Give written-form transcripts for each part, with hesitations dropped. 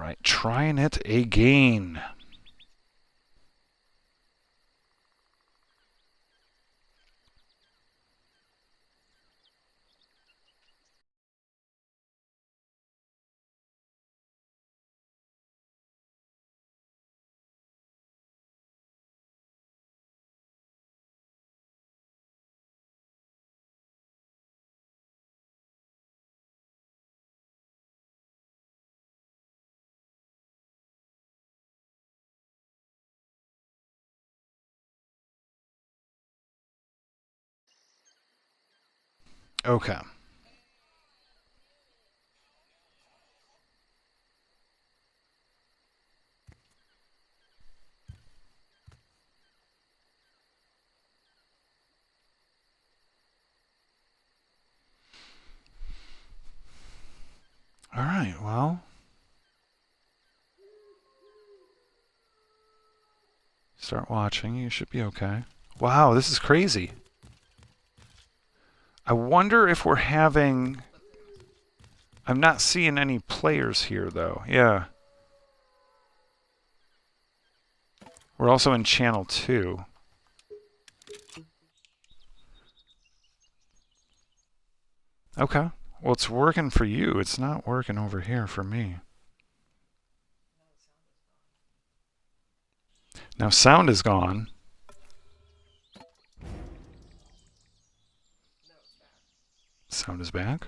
right, trying it again. Okay. All right, well. Start watching. You should be okay. Wow, this is crazy. I wonder if we're having... I'm not seeing any players here, though. Yeah. We're also in channel 2. Okay. Well, it's working for you. It's not working over here for me. Now sound is gone. Sound is back.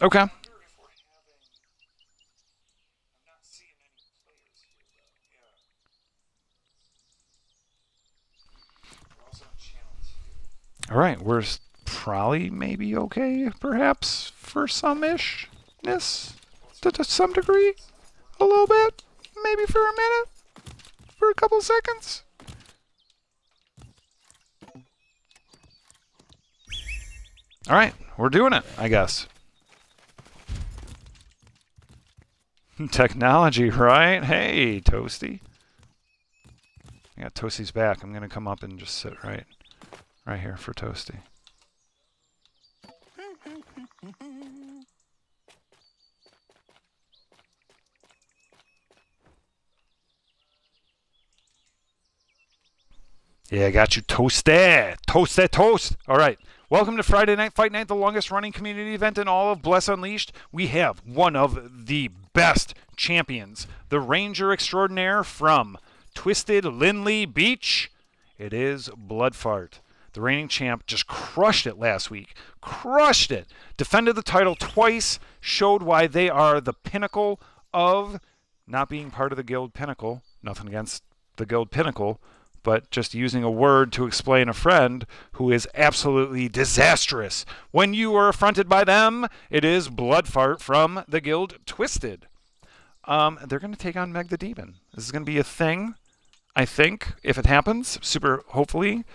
Okay. All right, we're probably maybe okay, perhaps, for some-ishness, to some degree, a little bit, maybe for a minute, for a couple seconds. All right, we're doing it, I guess. Technology, right? Hey, Toasty. Yeah, Toasty's back. I'm gonna come up and just sit right here for Toasty. Yeah, I got you, Toasty. Toast. All right. Welcome to Friday Night Fight Night, the longest running community event in all of Bless Unleashed. We have one of the best champions, the Ranger Extraordinaire from Twisted Lindley Beach. It is Bloodfart. The reigning champ just crushed it last week. Crushed it. Defended the title twice. Showed why they are the pinnacle of not being part of the Guild Pinnacle. Nothing against the Guild Pinnacle, but just using a word to explain a friend who is absolutely disastrous. When you are affronted by them, it is Bloodfart from the Guild Twisted. They're going to take on Meg the Demon. This is going to be a thing, I think, if it happens. Super, hopefully,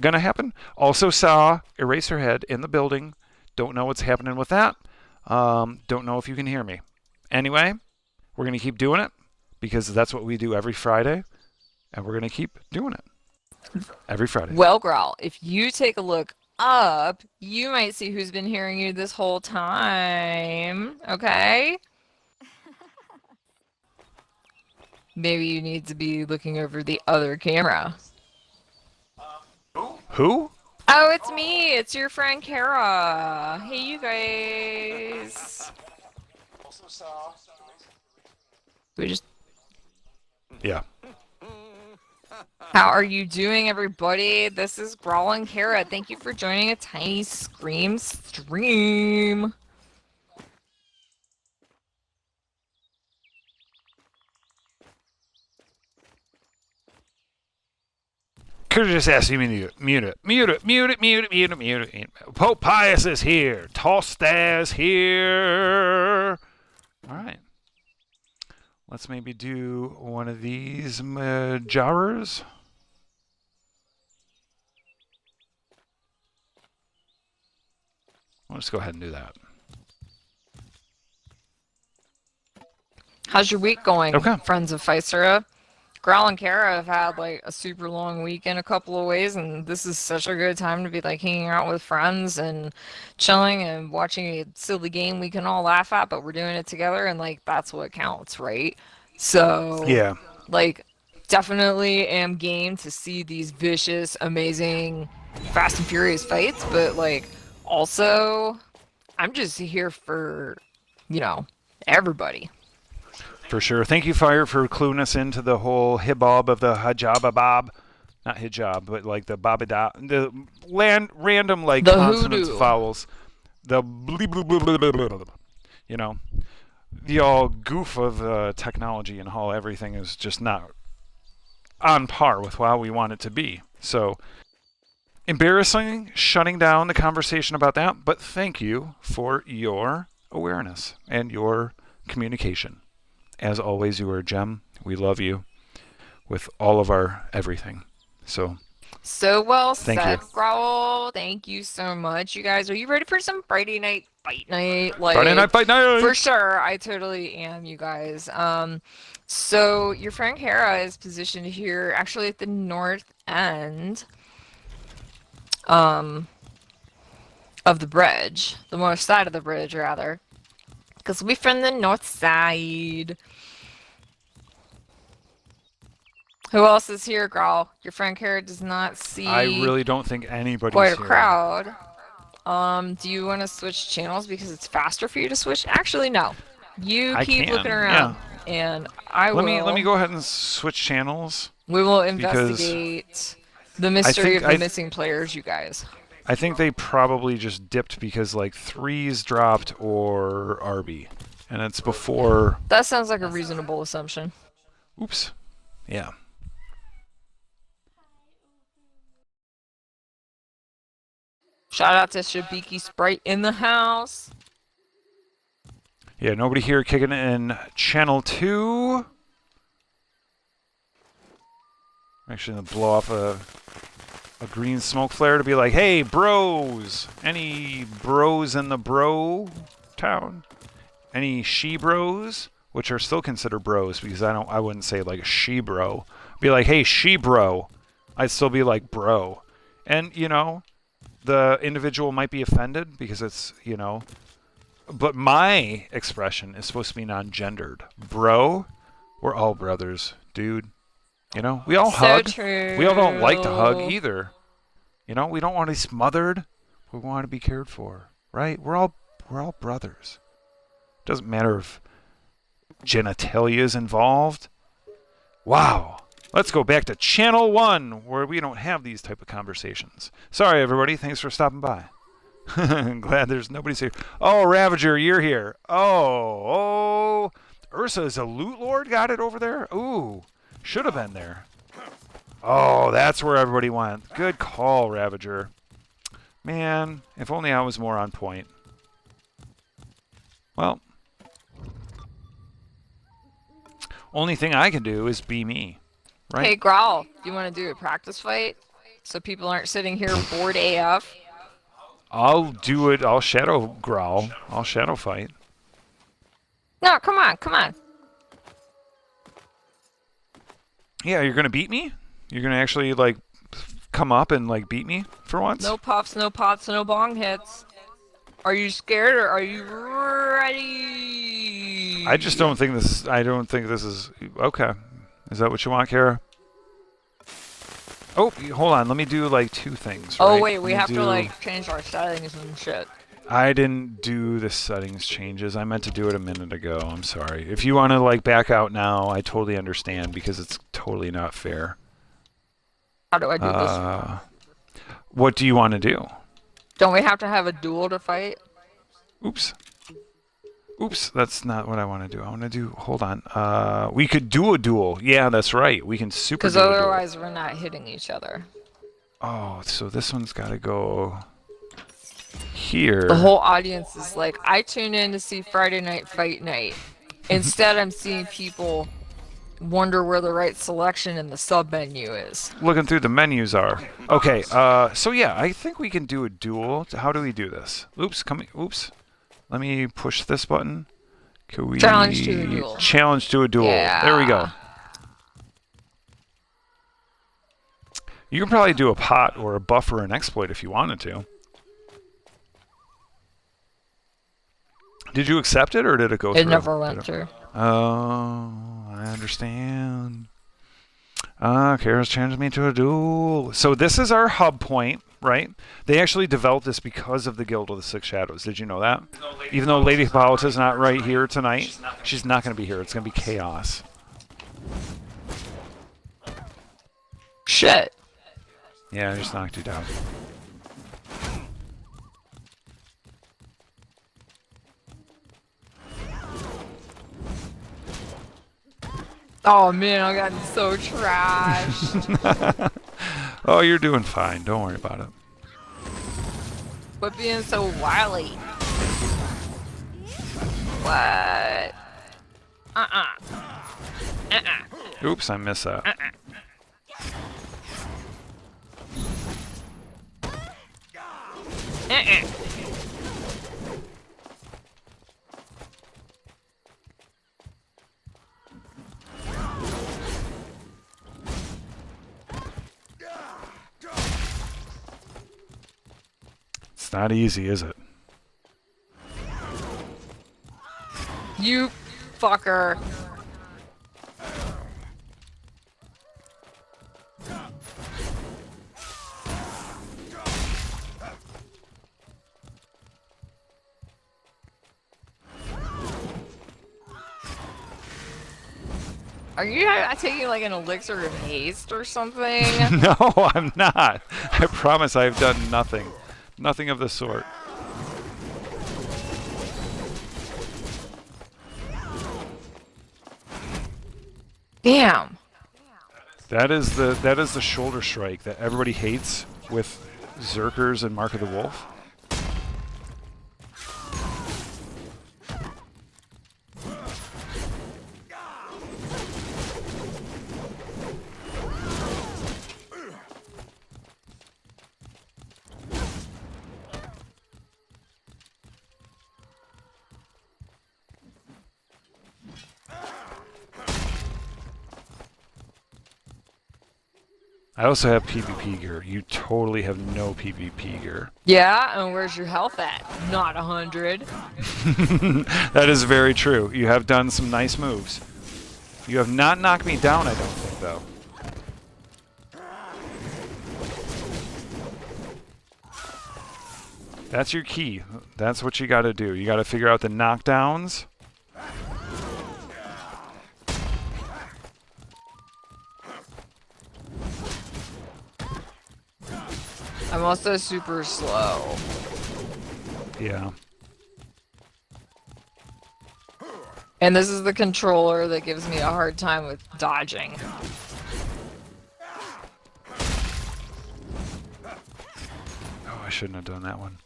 going to happen. Also saw Eraserhead in the building. Don't know what's happening with that. Don't know if you can hear me. Anyway, we're going to keep doing it because that's what we do every Friday. And we're going to keep doing it every Friday. Well, Growl, if you take a look up, you might see who's been hearing you this whole time. Okay? Maybe you need to be looking over the other camera. Who? Oh, it's me. It's your friend Kara. Hey, you guys. We just... Yeah. How are you doing, everybody? This is Growl and Kara. Thank you for joining a Tiny Scream stream. Could have just asked you to mute it. Pope Pius is here. Tosta's here. All right. Let's maybe do one of these jars. I'll just go ahead and do that. How's your week going, Okay. friends of Physera? Growl and Kara have had like a super long week in a couple of ways, and this is such a good time to be like hanging out with friends and chilling and watching a silly game we can all laugh at, but we're doing it together, and like that's what counts, right? So, Yeah, like, definitely am game to see these vicious, amazing, Fast and Furious fights, but like also, I'm just here for, you know, everybody. for sure. Thank you, Fire, for cluing us into the whole hibob of the hijaba bob. Not hijab, but like the babada, the random like The consonants, hoodoo. vowels, the bleep, bleep, bleep, bleep, bleep, bleep, you know, the all goof of technology and how everything is just not on par with how we want it to be. So embarrassing shutting down the conversation about that, but thank you for your awareness and your communication. As always, you are a gem. We love you with all of our everything. So So well thank you. said, Growl. Thank you so much. You guys, are you ready for some Friday night fight night? Friday night Like, fight night. for sure, I totally am, you guys. So your friend Kara is positioned here, actually at the north end, um, of the bridge, the north side of the bridge, rather, because we from the north side. Who else is here, Growl? Your friend Kara does not I see really don't think anybody's quite a here. crowd. Do you want to switch channels because it's faster for you to switch? Actually, no. You I keep can, looking around, and I Let will. me go ahead and switch channels We will because investigate the mystery of the missing players, you guys. I think they probably just dipped because like threes dropped or Arby, and it's before. That sounds like a reasonable assumption. Oops. Yeah. Shout out to Shabiki Sprite in the house. Yeah, nobody here kicking in channel 2. I'm actually going to blow off a green smoke flare to be like, hey, bros. Any bros in the bro town? Any she bros? Which are still considered bros because I wouldn't say like a she bro. Be like, hey, she bro. I'd still be like bro. And, you know, the individual might be offended because it's, you know, but my expression is supposed to be non-gendered. Bro, we're all brothers, dude. You know, we all hug. True. We all don't like to hug either. You know, we don't want to be smothered. We want to be cared for, right? We're all brothers. Doesn't matter if genitalia is involved. Wow. Let's go back to channel 1 where we don't have these type of conversations. Sorry, everybody. Thanks for stopping by. I'm glad there's nobody's here. Oh, Ravager, you're here. Oh, Ursa is a loot lord. Got it over there. Ooh, should have been there. Oh, that's where everybody went. Good call, Ravager. Man, if only I was more on point. Well, only thing I can do is be me, right? Hey, Growl, do you want to do a practice fight so people aren't sitting here bored AF? I'll do it. I'll shadow growl. I'll shadow fight. No, come on, come on. Yeah, you're gonna beat me? You're gonna actually like come up and like beat me for once? No puffs, no pots, no bong hits. Are you scared or are you ready? I just don't think this is. I don't think this is okay. Is that what you want, Kara? Oh, hold on. Let me do like 2 things. Oh right? wait, we have to like change our settings and shit. I didn't do the settings changes. I meant to do it a minute ago. I'm sorry. If you want to like back out now, I totally understand because it's totally not fair. How do I do this? What do you want to do? Don't we have to have a duel to fight? Oops. Oops, that's not what I want to do. I want to do. Hold on. We could do a duel. Yeah, that's right. We can super. Because otherwise, we're not hitting each other. Oh, so this one's got to go here. The whole audience is like, I tune in to see Friday Night Fight Night. Instead, I'm seeing people wonder where the right selection in the sub menu is. Looking through the menus are. Okay, so yeah, I think we can do a duel. How do we do this? Oops, oops. Let me push this button. Can we Challenge to a duel. Challenge to a duel. Yeah. There we go. You can probably do a pot or a buff or an exploit if you wanted to. Did you accept it or did it go through? It never went through. Oh, I understand. Kara's challenged me to a duel. So this is our hub point, right? They actually developed this because of the Guild of the Six Shadows. Did you know that? Even though Lady Hippolyta's not right here tonight, she's not going to be here. It's going to be chaos. Shit. Yeah, I just knocked you down. Oh man, I got so trashed. Oh, you're doing fine. Don't worry about it. But being so wily. What? Oops, I missed that. It's not easy, is it? You fucker. Are you taking like an elixir of haste or something? No, I'm not. I promise I've done nothing. Nothing of the sort. Damn. That is the shoulder strike that everybody hates with Zerkers and Mark of the Wolf. I also have PvP gear. You totally have no PvP gear. Yeah, and where's your health at? Not 100. That is very true. You have done some nice moves. You have not knocked me down, I don't think, though. That's your key. That's what you got to do. You got to figure out the knockdowns. I'm also super slow. Yeah. And this is the controller that gives me a hard time with dodging. Oh, I shouldn't have done that one.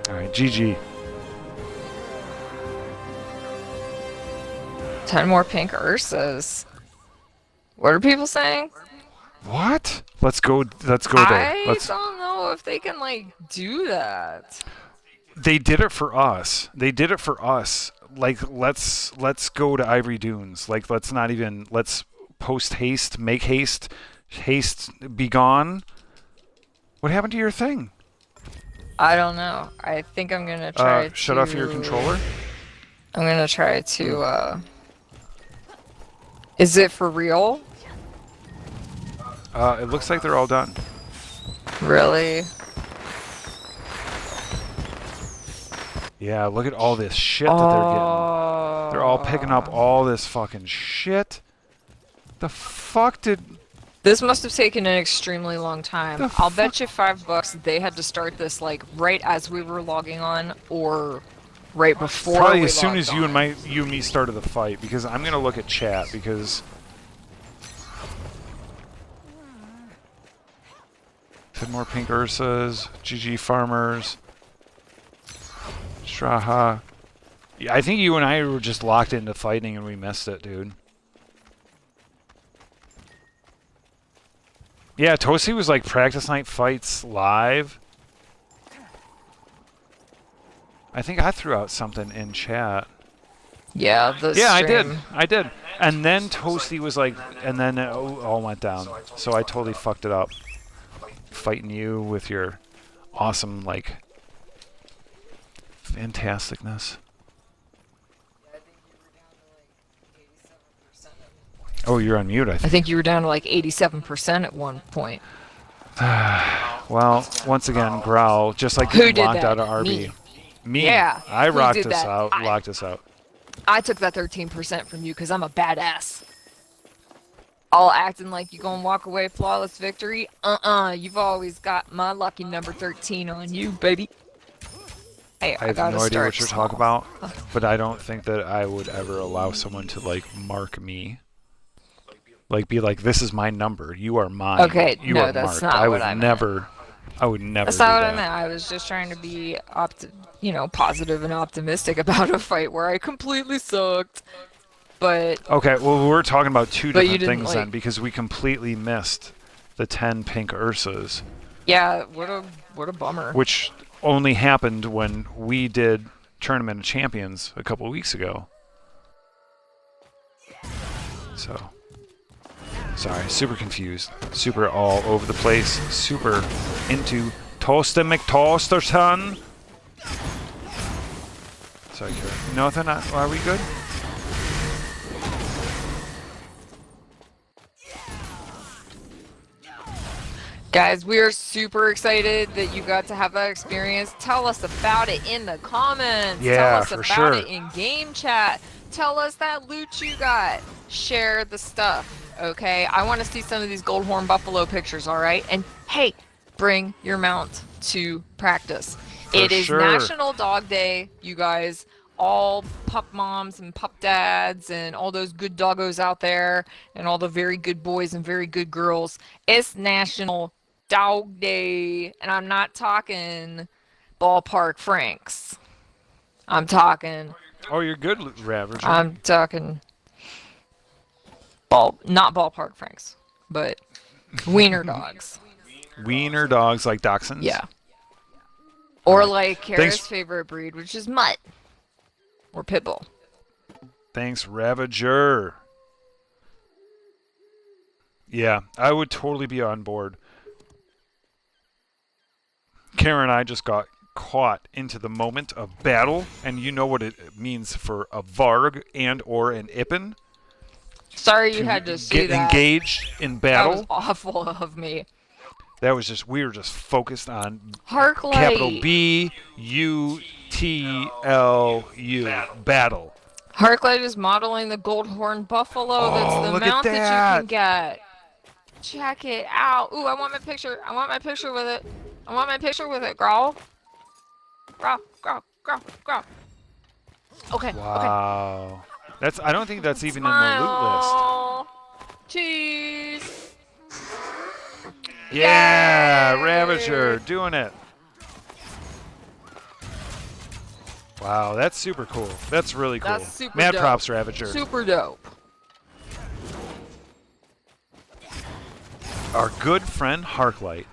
Alright, GG. 10 more pink Ursas. What are people saying? What? Let's go there. I don't know if they can, like, do that. They did it for us. They did it for us. Like, let's go to Ivory Dunes. Like, let's post haste, make haste, haste be gone. What happened to your thing? I don't know. I think I'm gonna try to... Shut off your controller? I'm gonna try to, Is it for real? It looks like they're all done. Really? Yeah, look at all this shit that they're getting. They're all picking up all this fucking shit. The fuck did... This must have taken an extremely long time. I'll bet you $5 they had to start this like right as we were logging on or right before. Probably we as soon logged as on. you and me started the fight, because I'm gonna look at chat because 10 more pink Ursas, GG farmers, Straha. Yeah, I think you and I were just locked into fighting and we missed it, dude. Yeah, Toasty was like practice night fights live. I think I threw out something in chat. Yeah, the stream. I did. And then Toasty was like, and then it all went down. So I totally fucked it up. Fighting you with your awesome, like, fantasticness. Oh, you're on mute, I I think. think you were down to like 87% at one point. Well, once again, Growl, just like Who getting did locked that? out of RB. Me. Me. Yeah, I who rocked did us that? out. Locked us out. I took that 13% from you because I'm a badass. All acting like you gonna walk away flawless victory. You've always got my lucky number 13 on you, baby. Hey, I have gotta no idea start what you're small. talking about, but I don't think that I would ever allow someone to like mark me. Like be like, this is my number. You are mine. Okay, you no, are that's marked. not I what would I meant. never. I would never That's do not what that. I meant. I was just trying to be positive and optimistic about a fight where I completely sucked. But Okay, well we're talking about two But you different didn't, things then like- because we completely missed the 10 pink Ursas, yeah, what a bummer. which only happened when we did Tournament of Champions a couple weeks ago. So, sorry, super confused, super all over the place, super into Toaster McToasterson. Sorry, Kira. Nothing? Are we good? Guys, we are super excited that you got to have that experience. Tell us about it in the comments. Yeah, Tell us for about sure. it in game chat. Tell us that loot you got. Share the stuff, okay? I want to see some of these gold horn buffalo pictures, all right? And hey, bring your mount to practice. It is sure. National Dog Day, you guys. All pup moms and pup dads and all those good doggos out there and all the very good boys and very good girls. It's National Dog Day, and I'm not talking ballpark Franks. I'm talking. Oh, you're good, Ravager. I'm talking not ballpark Franks, but wiener dogs. Wiener dogs like dachshunds? Yeah. Or Alright. like Kara's Thanks. favorite breed, which is mutt or pit bull. Thanks, Ravager. Yeah, I would totally be on board. Karen and I just got caught into the moment of battle, and you know what it means for a Varg and or an Ippen Sorry you had to see get that. engaged in That battle. was awful of me. That was just, we were just focused on Harklight. capital B U T L U battle. Harklight is modeling the gold horn buffalo. That's Oh, the look at mount that you that. can get. Check it out. Ooh, I want my picture. I want my picture with it. I want my picture with it, Growl. Growl, growl, growl, growl. Okay, okay. Wow. That's, I don't think that's even in the loot list. Smile. Cheese. Yeah, Yay! Ravager doing it. Wow, that's super cool. That's really cool. That's super Mad dope. props, Ravager. Super dope. Our good friend Harklight.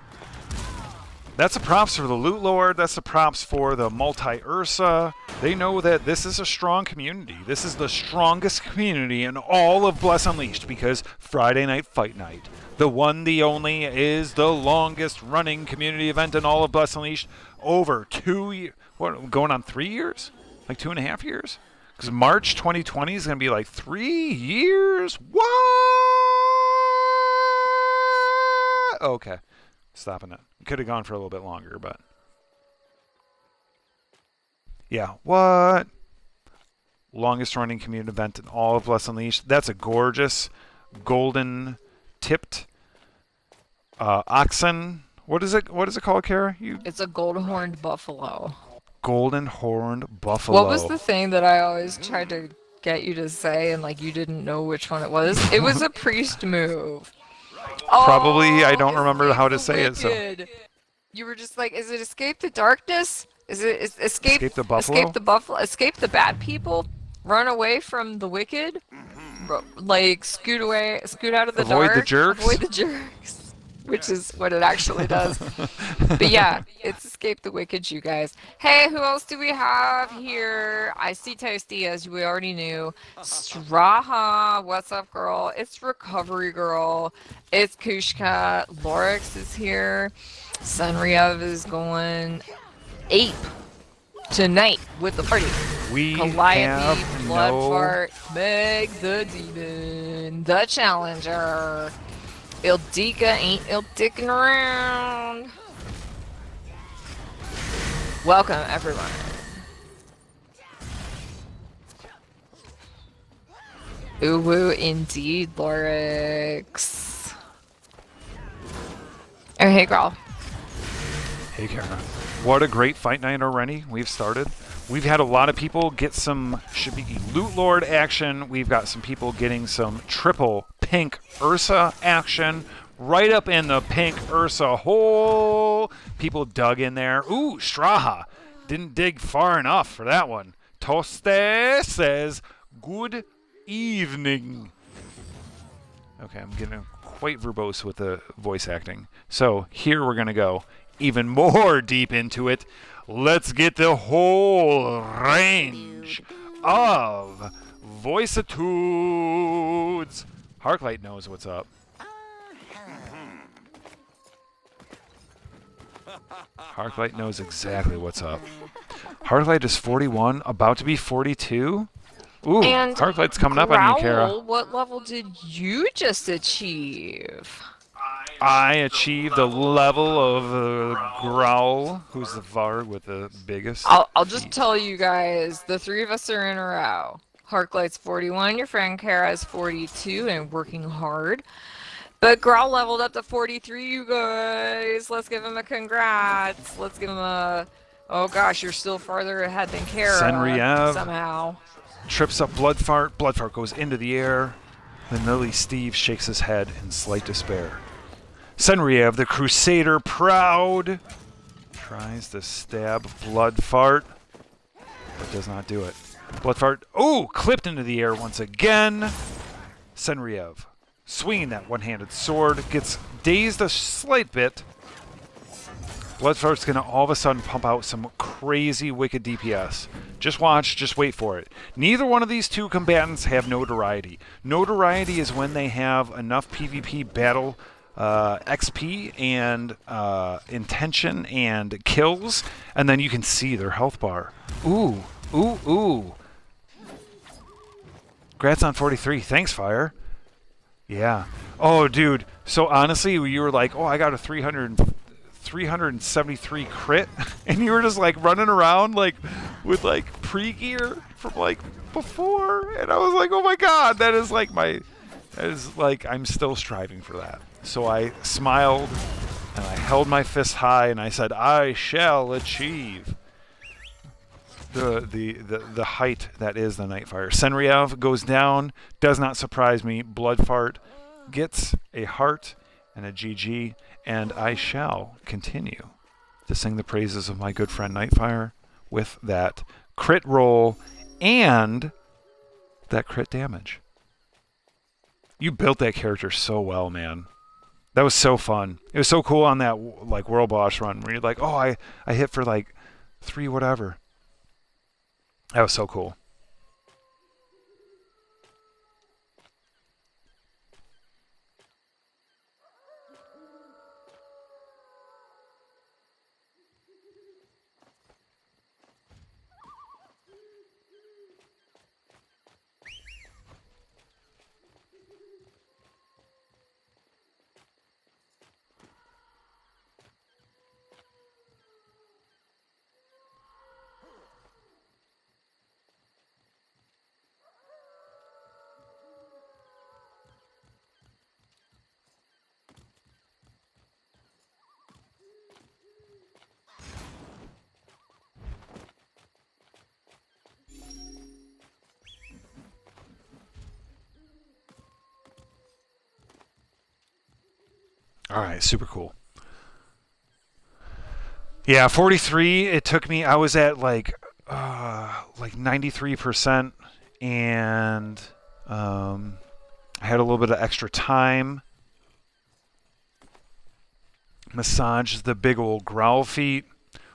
That's the props for the Loot Lord. That's the props for the multi-Ursa. They know that this is a strong community. This is the strongest community in all of Bless Unleashed because Friday Night Fight Night, the one, the only, is the longest running community event in all of Bless Unleashed. Over 2 years. What, going on 3 years? Like 2.5 years? Because March 2020 is going to be like 3 years? What? Okay. Stopping it. Could have gone for a little bit longer, but yeah. What? Longest running community event in all of Bless Unleashed. That's a gorgeous golden tipped oxen. What is it? What is it called, Kara? It's a gold horned buffalo. Golden horned buffalo. What was the thing that I always tried to get you to say and like you didn't know which one it was? It was a priest move. Probably, I don't Oh, remember how to Escape say the it, so. Wicked. You were just like, is it escape the darkness? Is it escape Escape the buffalo? Escape the buffalo? Escape the bad people? Run away from the wicked? Like scoot away, scoot out of the Avoid dark. the jerks? Avoid the jerks. which is what it actually does. But yeah, it's Escape the Wicked, you guys. Hey, who else do we have here? I see Toasty, as we already knew. Straha, what's up, girl? It's Recovery Girl. It's Kushka. Lorix is here. Sunriev is going ape tonight with the party. We Calliope, have Bloodfart, Meg the Demon, the Challenger. Ildika ain't Ildicking around. Welcome, everyone. Ooh, woo, indeed, Lorix. Oh, hey, girl. Hey, Kara. What a great fight night already we've started. We've had a lot of people get some Shibiki Loot Lord action. We've got some people getting some triple pink Ursa action. Right up in the pink Ursa hole. People dug in there. Ooh, Straha. Didn't dig far enough for that one. Toste says, good evening. Okay, I'm getting quite verbose with the voice acting. So here we're going to go even more deep into it. Let's get the whole range of voicitudes. Harklight knows what's up. Harklight knows exactly what's up. Harklight is 41, about to be 42. Ooh, And Harklight's coming up on you, Kara. Growl, what level did you just achieve? I achieved a level of Growl, who's the Varg with the biggest. I'll just tell you guys, the three of us are in a row. Harklight's 41, your friend Kara is 42 and working hard. But Growl leveled up to 43, you guys. Let's give him a congrats. Let's give him a... Oh gosh, you're still farther ahead than Kara. Senriev somehow. trips up Bloodfart. Bloodfart goes into the air. Then Lily Steve shakes his head in slight despair. Senriev, the Crusader proud, tries to stab Bloodfart, but does not do it. Bloodfart, oh, clipped into the air once again. Senriev, swinging that one-handed sword, gets dazed a slight bit. Bloodfart's going to all of a sudden pump out some crazy wicked DPS. Just watch, just wait for it. Neither one of these two combatants have notoriety. Notoriety is when they have enough PvP battle XP and intention and kills, and then you can see their health bar. Ooh, ooh, ooh. Congrats on 43. Thanks, Fire. Yeah. Oh, dude. So honestly, you were like, oh, I got a 373 crit, and you were just like running around like with like pre-gear from like before, and I was like, oh my god, that is like I'm still striving for that. So I smiled and I held my fist high and I said, I shall achieve the height that is the Nightfire. Senriev goes down, does not surprise me. Bloodfart gets a heart and a GG, and I shall continue to sing the praises of my good friend Nightfire with that crit roll and that crit damage. You built that character so well, man. That was so fun. It was so cool on that like world boss run where you're like, oh, I hit for like 3 whatever. That was so cool. All right, super cool. Yeah, 43. It took me. I was at like 93%, and I had a little bit of extra time. Massaged the big old growl feet.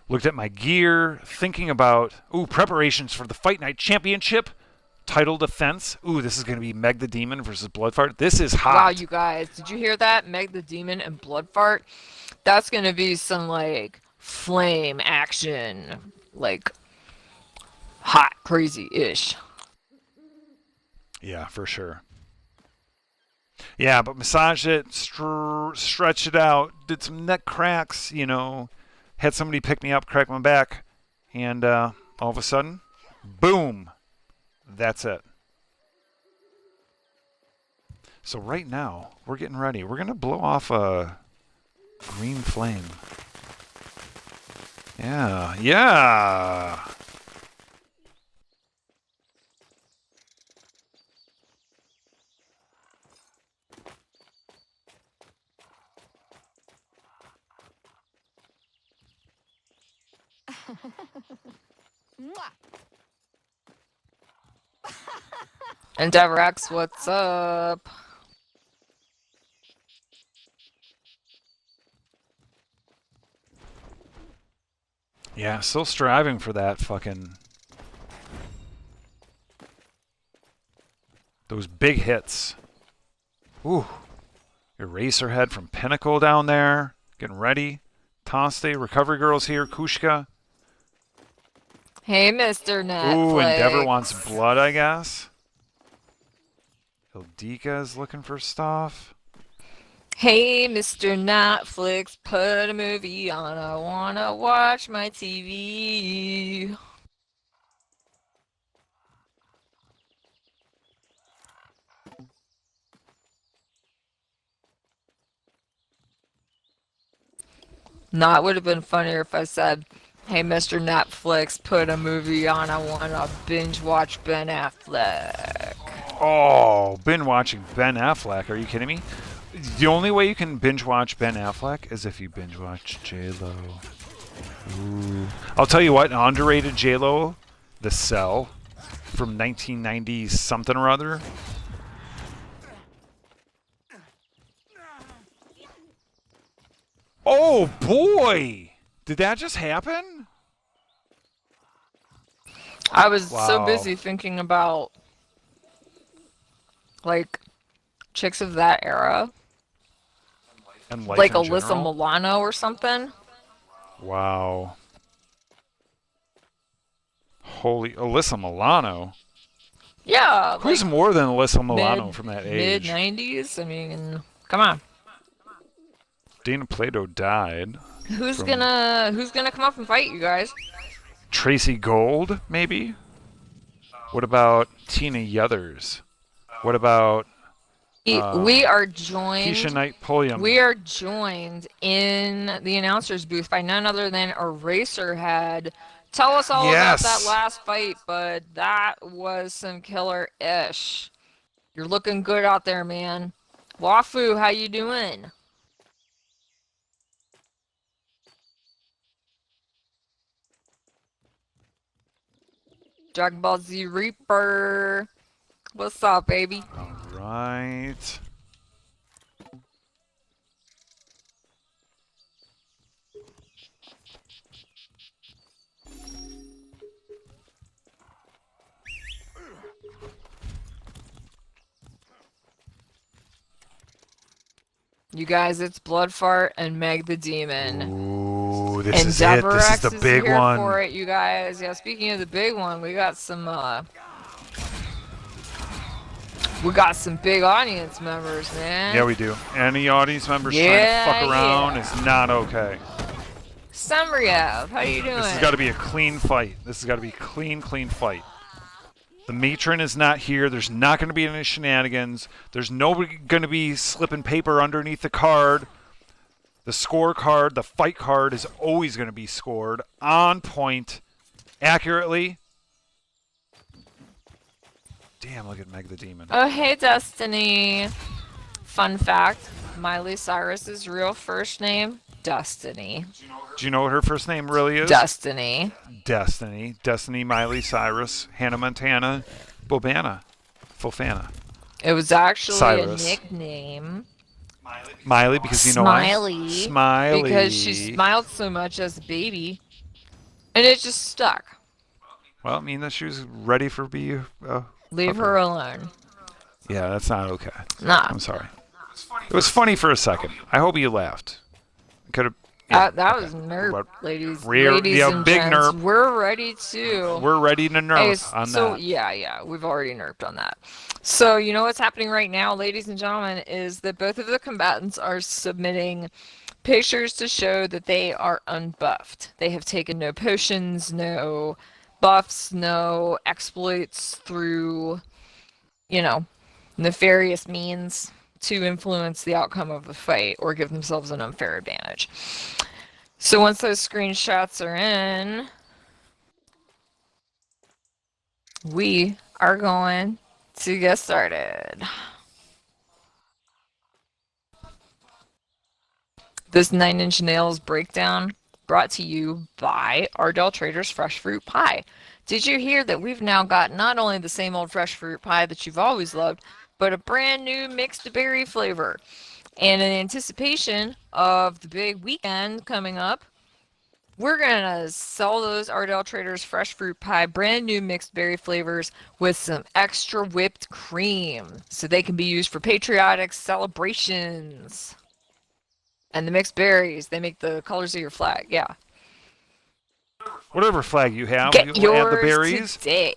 Looked at my gear, thinking about, preparations for the Fight Night Championship. Title defense. This is going to be Meg the Demon versus Bloodfart. This is hot. Wow, you guys, did you hear that? Meg the Demon and Bloodfart? That's going to be some, like, flame action. Like, hot, crazy-ish. Yeah, for sure. Yeah, but massaged it, stretched it out, did some neck cracks, had somebody pick me up, crack my back, and all of a sudden, boom, that's it. So right now, we're getting ready. We're going to blow off a green flame. Yeah. Endeavor X, what's up? Yeah, still striving for that fucking... those big hits. Ooh. Eraserhead from Pinnacle down there. Getting ready. Toste, Recovery Girl's here. Kushka. Hey, Mr. Netflix. Ooh, Endeavor wants blood, I guess. Ildika is looking for stuff. Hey, Mr. Netflix, put a movie on. I wanna watch my TV. No, it would have been funnier if I said, hey, Mr. Netflix, put a movie on. I wanna binge watch Ben Affleck. Oh, binge watching Ben Affleck. Are you kidding me? The only way you can binge watch Ben Affleck is if you binge watch J-Lo. Ooh. I'll tell you what, an underrated J-Lo, The Cell, from 1990 something or other. Oh boy! Did that just happen? I was so Wow. busy thinking about, like, chicks of that era. And life Like in Alyssa general? Milano or something. Wow. Holy Alyssa Milano. Yeah, Who's like more than Alyssa Milano from that age? mid-90s. I mean, come on. Dana Plato died. Who's From- gonna come up and fight you guys? Tracy Gold, maybe? What about Tina Yothers? What about We are joined. Keisha Knight Pulliam? We are joined in the announcer's booth by none other than Eraserhead. Tell us all about that last fight, bud. That was some killer-ish. You're looking good out there, man. Wafu, how you doing? Dragon Ball Z Reaper. What's up, baby? All right. You guys, it's Bloodfart and Meg the Demon. Ooh, this is it. Endeavor This X is the big here one. for it, you guys. Yeah, speaking of the big one, we got some big audience members, man. Yeah, we do. Any audience members trying to fuck around is not okay. Samriev, how you doing? This has got to be a clean fight. This has got to be a clean fight. The Matron is not here. There's not going to be any shenanigans. There's nobody going to be slipping paper underneath the card. The scorecard, the fight card is always going to be scored on point, accurately. Damn, look at Meg the Demon. Oh, hey, Destiny. Fun fact, Miley Cyrus's real first name, Destiny. Do you know what her first name really is? Destiny. Destiny Miley Cyrus, Hannah Montana, Bobana, Fofana. It was actually Cyrus. a nickname Miley, because you know why? Smiley. Because she smiled so much as a baby, and it just stuck. Well, I mean that she was ready for be. Leave her alone. Yeah, that's not okay. Nah. I'm sorry. It was funny for a second. I hope you laughed. Could have. Yeah, that was nerf, ladies. Ladies and big gents. nerf. We're ready to. We're ready to nerf on so, that. yeah, we've already nerfed on that. So, you know what's happening right now, ladies and gentlemen, is that both of the combatants are submitting pictures to show that they are unbuffed. They have taken no potions, no buffs, no exploits through, nefarious means to influence the outcome of the fight or give themselves an unfair advantage. So once those screenshots are in, we are going to get started. This 9 Inch Nails breakdown brought to you by Ardell Traders Fresh Fruit Pie. Did you hear that we've now got not only the same old fresh fruit pie that you've always loved, but a brand new mixed berry flavor? And in anticipation of the big weekend coming up, we're going to sell those Ardell Traders Fresh Fruit Pie brand new mixed berry flavors with some extra whipped cream so they can be used for patriotic celebrations. And the mixed berries, they make the colors of your flag, yeah. Whatever flag you have, Get we will yours add the berries. Today.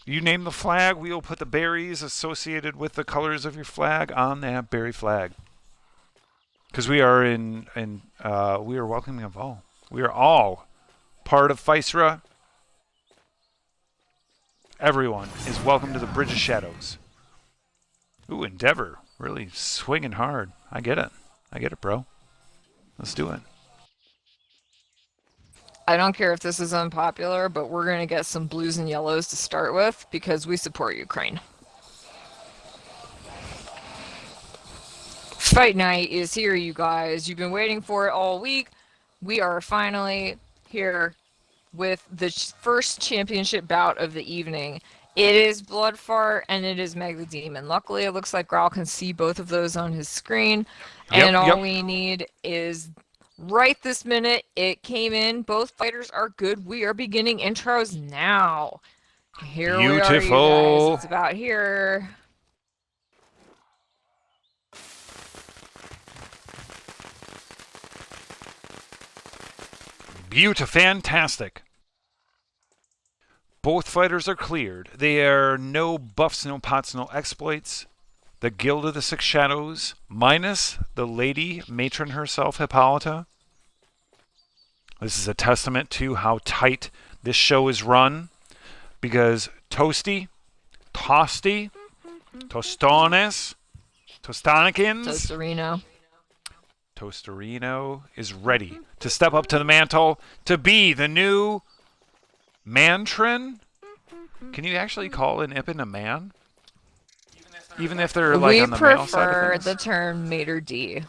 You name the flag, we will put the berries associated with the colors of your flag on that berry flag. Because we are we are welcoming of all. We are all part of Physera. Everyone is welcome to the Bridge of Shadows. Ooh, Endeavor, really swinging hard. I get it, bro. Let's do it. I don't care if this is unpopular, but we're going to get some blues and yellows to start with because we support Ukraine. Fight night is here, you guys. You've been waiting for it all week. We are finally here with the first championship bout of the evening. It is Bloodfart and it is Meg the Demon. Luckily, it looks like Growl can see both of those on his screen. And all we need is right this minute. It came in. Both fighters are good. We are beginning intros now. Here we are, you guys. It's about here. Beautiful, fantastic. Both fighters are cleared. There are no buffs, no pots, no exploits. The Guild of the Six Shadows, minus the lady matron herself, Hippolyta. This is a testament to how tight this show is run. Because Toasty, Tostones, Tostarino. Tostarino is ready to step up to the mantle to be the new Matron. Can you actually call an Ippin a man? Even if they're like on the male side of things? We prefer the term Mater D.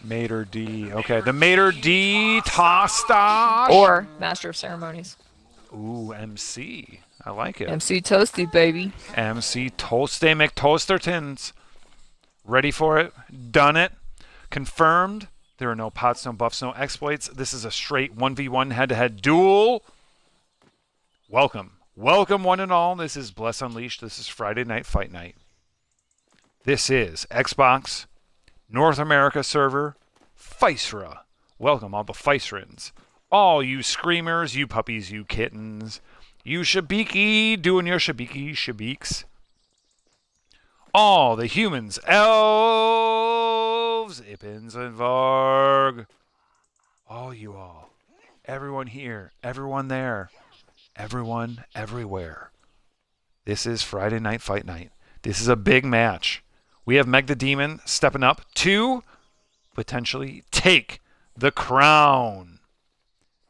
Mater D. Okay, the Mater D Tostache. Or Master of Ceremonies. Ooh, MC. I like it. MC Toasty, baby. MC Toasty McToastertons. Ready for it. Done it. Confirmed. There are no pots, no buffs, no exploits. This is a straight 1v1 head-to-head duel. Welcome. Welcome, one and all. This is Bless Unleashed. This is Friday Night Fight Night. This is Xbox, North America server, Physera. Welcome, all the Physerans. All you screamers, you puppies, you kittens. You shabiki doing your shabeeks. All the humans, elves, Ippins and Varg. All you all. Everyone here, everyone there, everyone everywhere. This is Friday Night Fight Night. This is a big match. We have Meg the Demon stepping up to potentially take the crown.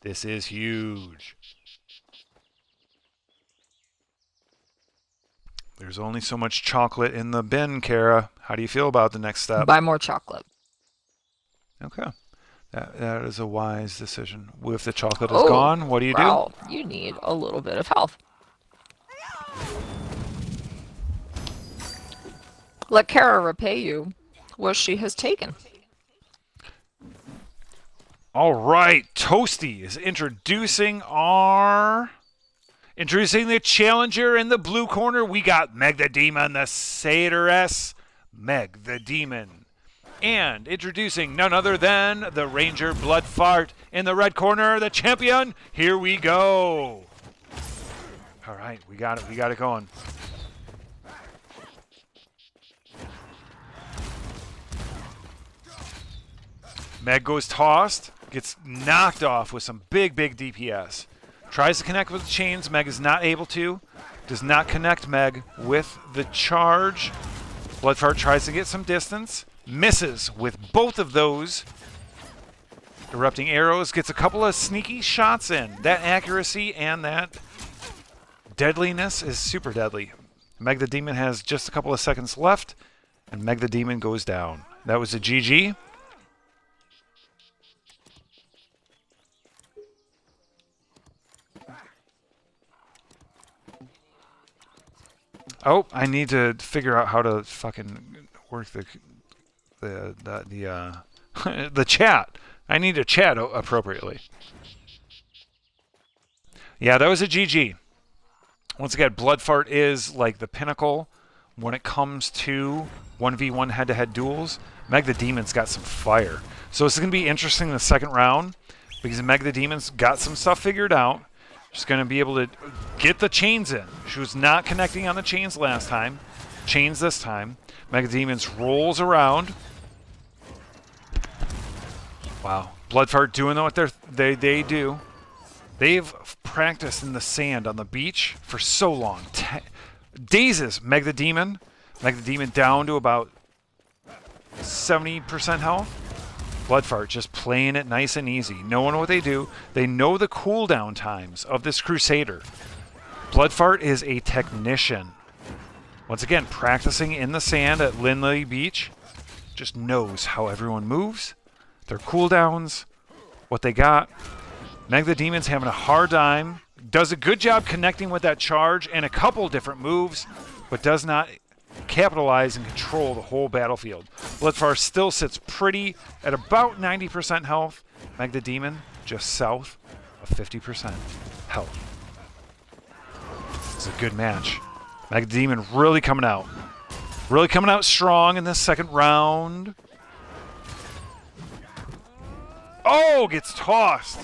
This is huge. There's only so much chocolate in the bin, Kara. How do you feel about the next step? Buy more chocolate. Okay. That is a wise decision. If the chocolate is gone, what do you do? You need a little bit of health. Let Kara repay you. what she has taken. All right, Toasty is introducing the challenger in the blue corner. We got Meg the Demon, the Satyr-S, Meg the Demon. And introducing none other than the Ranger Bloodfart in the red corner, the champion. Here we go. All right, we got it. We got it going. Meg goes tossed, gets knocked off with some big DPS. Tries to connect with the chains. Meg is not able to. Does not connect Meg with the charge. Bloodfart tries to get some distance. Misses with both of those erupting arrows. Gets a couple of sneaky shots in. That accuracy and that deadliness is super deadly. Meg the Demon has just a couple of seconds left, and Meg the Demon goes down. That was a GG. Oh, I need to figure out how to fucking work the chat. I need to chat appropriately. Yeah, that was a GG. Once again, Bloodfart is like the pinnacle when it comes to 1v1 head-to-head duels. Meg the Demon's got some fire. So it's going to be interesting in the second round because Meg the Demon's got some stuff figured out. She's going to be able to get the chains in. She was not connecting on the chains last time. Chains this time. Meg the Demons rolls around. Wow. Bloodfart doing what they do. They've practiced in the sand on the beach for so long. Dazes Meg the Demon. Meg the Demon down to about 70% health. Bloodfart just playing it nice and easy, knowing what they do. They know the cooldown times of this Crusader. Bloodfart is a technician. Once again, practicing in the sand at Lindley Beach. Just knows how everyone moves, their cooldowns, what they got. Meg the Demon's having a hard time. Does a good job connecting with that charge and a couple different moves, but does not capitalize and control the whole battlefield. Bloodfart still sits pretty at about 90% health. Meg the Demon just south of 50% health. It's a good match. Meg the Demon really coming out. Really coming out strong in this second round. Oh, gets tossed.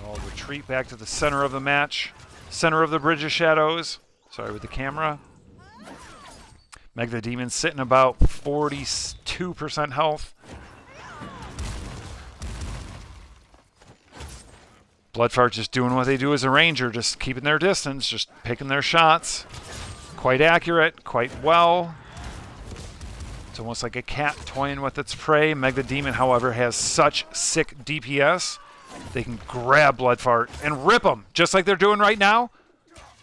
I'll retreat back to the center of the match. Center of the Bridge of Shadows. Sorry with the camera. Meg the Demon sitting about 42% health. Bloodfart just doing what they do as a ranger, just keeping their distance, just picking their shots. Quite accurate, quite well. It's almost like a cat toying with its prey. Meg the Demon, however, has such sick DPS. They can grab Bloodfart and rip him, just like they're doing right now.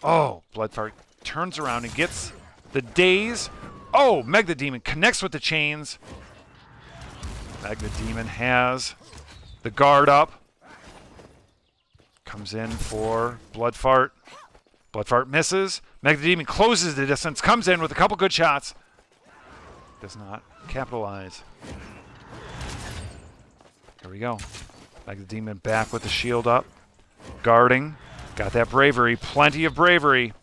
Oh, Bloodfart turns around and gets the daze. Oh, Meg the Demon connects with the chains. Meg the Demon has the guard up. Comes in for Bloodfart. Bloodfart misses. Meg the Demon closes the distance, comes in with a couple good shots. Does not capitalize. Here we go. Meg the Demon back with the shield up. Guarding. Got that bravery. Plenty of bravery.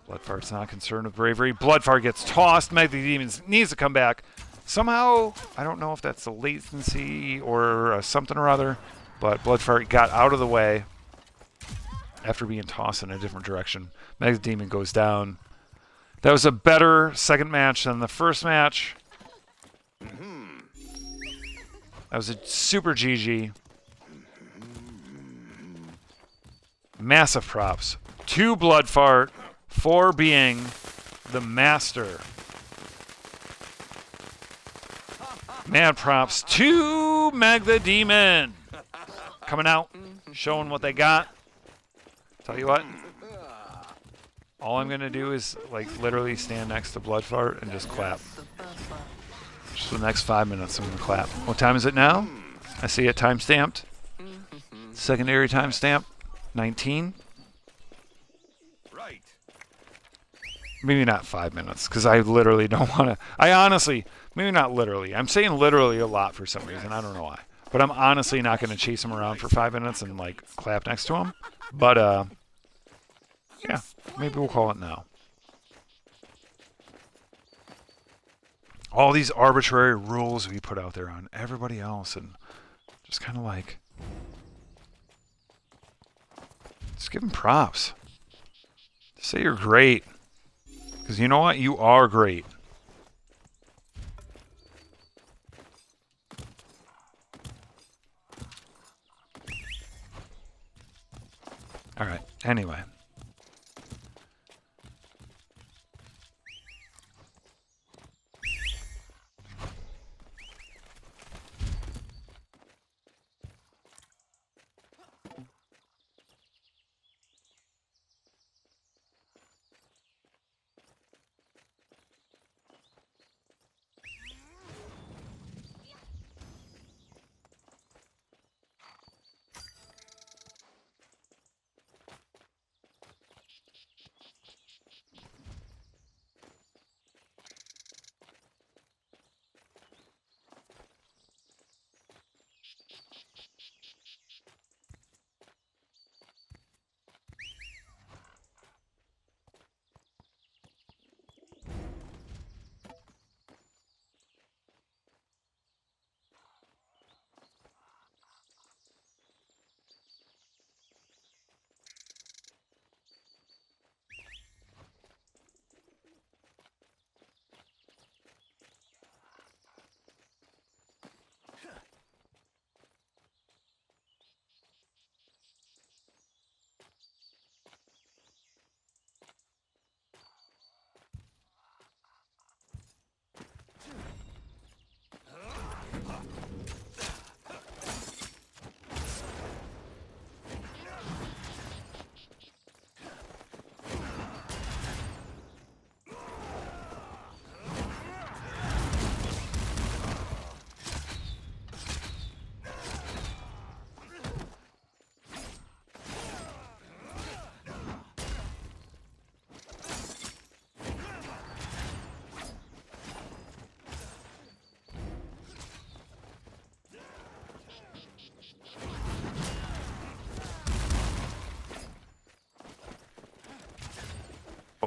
Bloodfart's not concerned with bravery. Bloodfart gets tossed. Meg the Demon needs to come back. Somehow, I don't know if that's the latency or something or other, but Bloodfart got out of the way after being tossed in a different direction. Meg the Demon goes down. That was a better second match than the first match. That was a super GG. Massive props to Bloodfart for being the master. Mad props to Meg the Demon. Coming out, showing what they got. Tell you what, all I'm going to do is like literally stand next to Bloodfart and just clap. Just for the next 5 minutes I'm going to clap. What time is it now? I see it time stamped. Secondary time stamp, 19. Right. Maybe not 5 minutes, because I literally don't want to. I honestly, maybe not literally. I'm saying literally a lot for some reason. I don't know why. But I'm honestly not going to chase him around for 5 minutes and like clap next to him. But yeah, maybe we'll call it now. All these arbitrary rules we put out there on everybody else, and just kind of like, just give them props. Say you're great. Because you know what? You are great. Alright, anyway.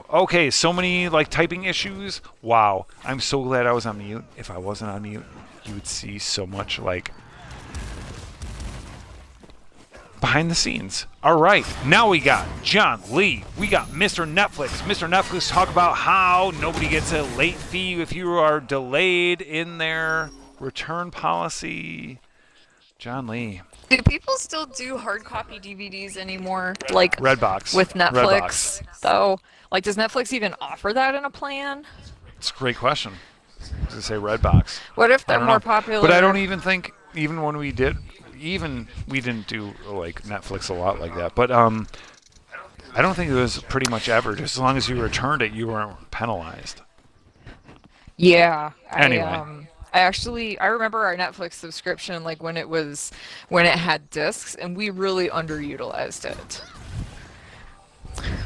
Okay, so many like typing issues. Wow, I'm so glad I was on mute. If I wasn't on mute, you would see so much like behind the scenes. All right, now we got John Lee. We got Mr. Netflix. Mr. Netflix talk about how nobody gets a late fee if you are delayed in their return policy. John Lee. Do people still do hard copy DVDs anymore? Like Redbox. with Netflix? Redbox. So, like, does Netflix even offer that in a plan? It's a great question. I was gonna say Redbox. What if I they're don't more know. popular? But I don't even think even when we did, even we didn't do like Netflix a lot like that. But I don't think it was pretty much ever. Just as long as you returned it, you weren't penalized. Yeah. Anyway. I remember our Netflix subscription, like when it had discs, and we really underutilized it.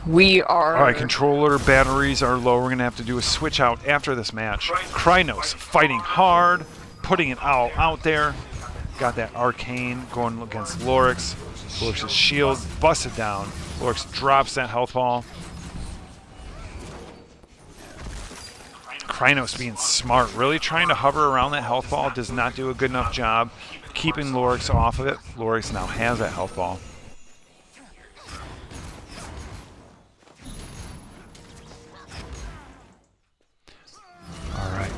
We are. All right, controller batteries are low. We're gonna have to do a switch out after this match. Krynos fighting hard, putting it all out there. Got that arcane going against Lorix. Lorix's shield busted down. Lorix drops that health ball. Krynos being smart, really trying to hover around that health ball, does not do a good enough job keeping Lorix off of it. Lorix now has that health ball. All right.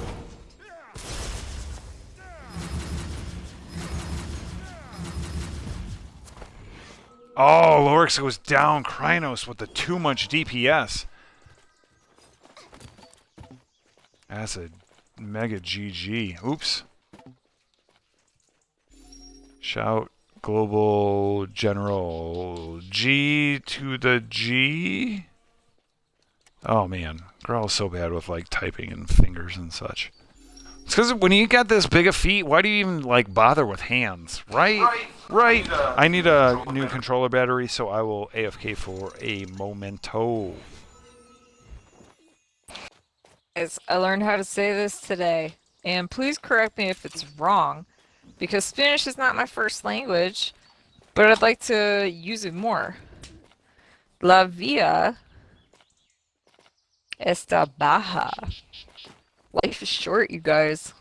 Oh, Lorix goes down. Krynos with the too much DPS. That's a mega GG. Oops. Shout global general G to the G. Oh man, Growl's so bad with like typing and fingers and such. It's because when you got this big of feet, why do you even like bother with hands, right? Right. I need a new controller battery, so I will AFK for a momento. I learned how to say this today, and please correct me if it's wrong, because Spanish is not my first language, but I'd like to use it more. La vida está baja. Life is short, you guys.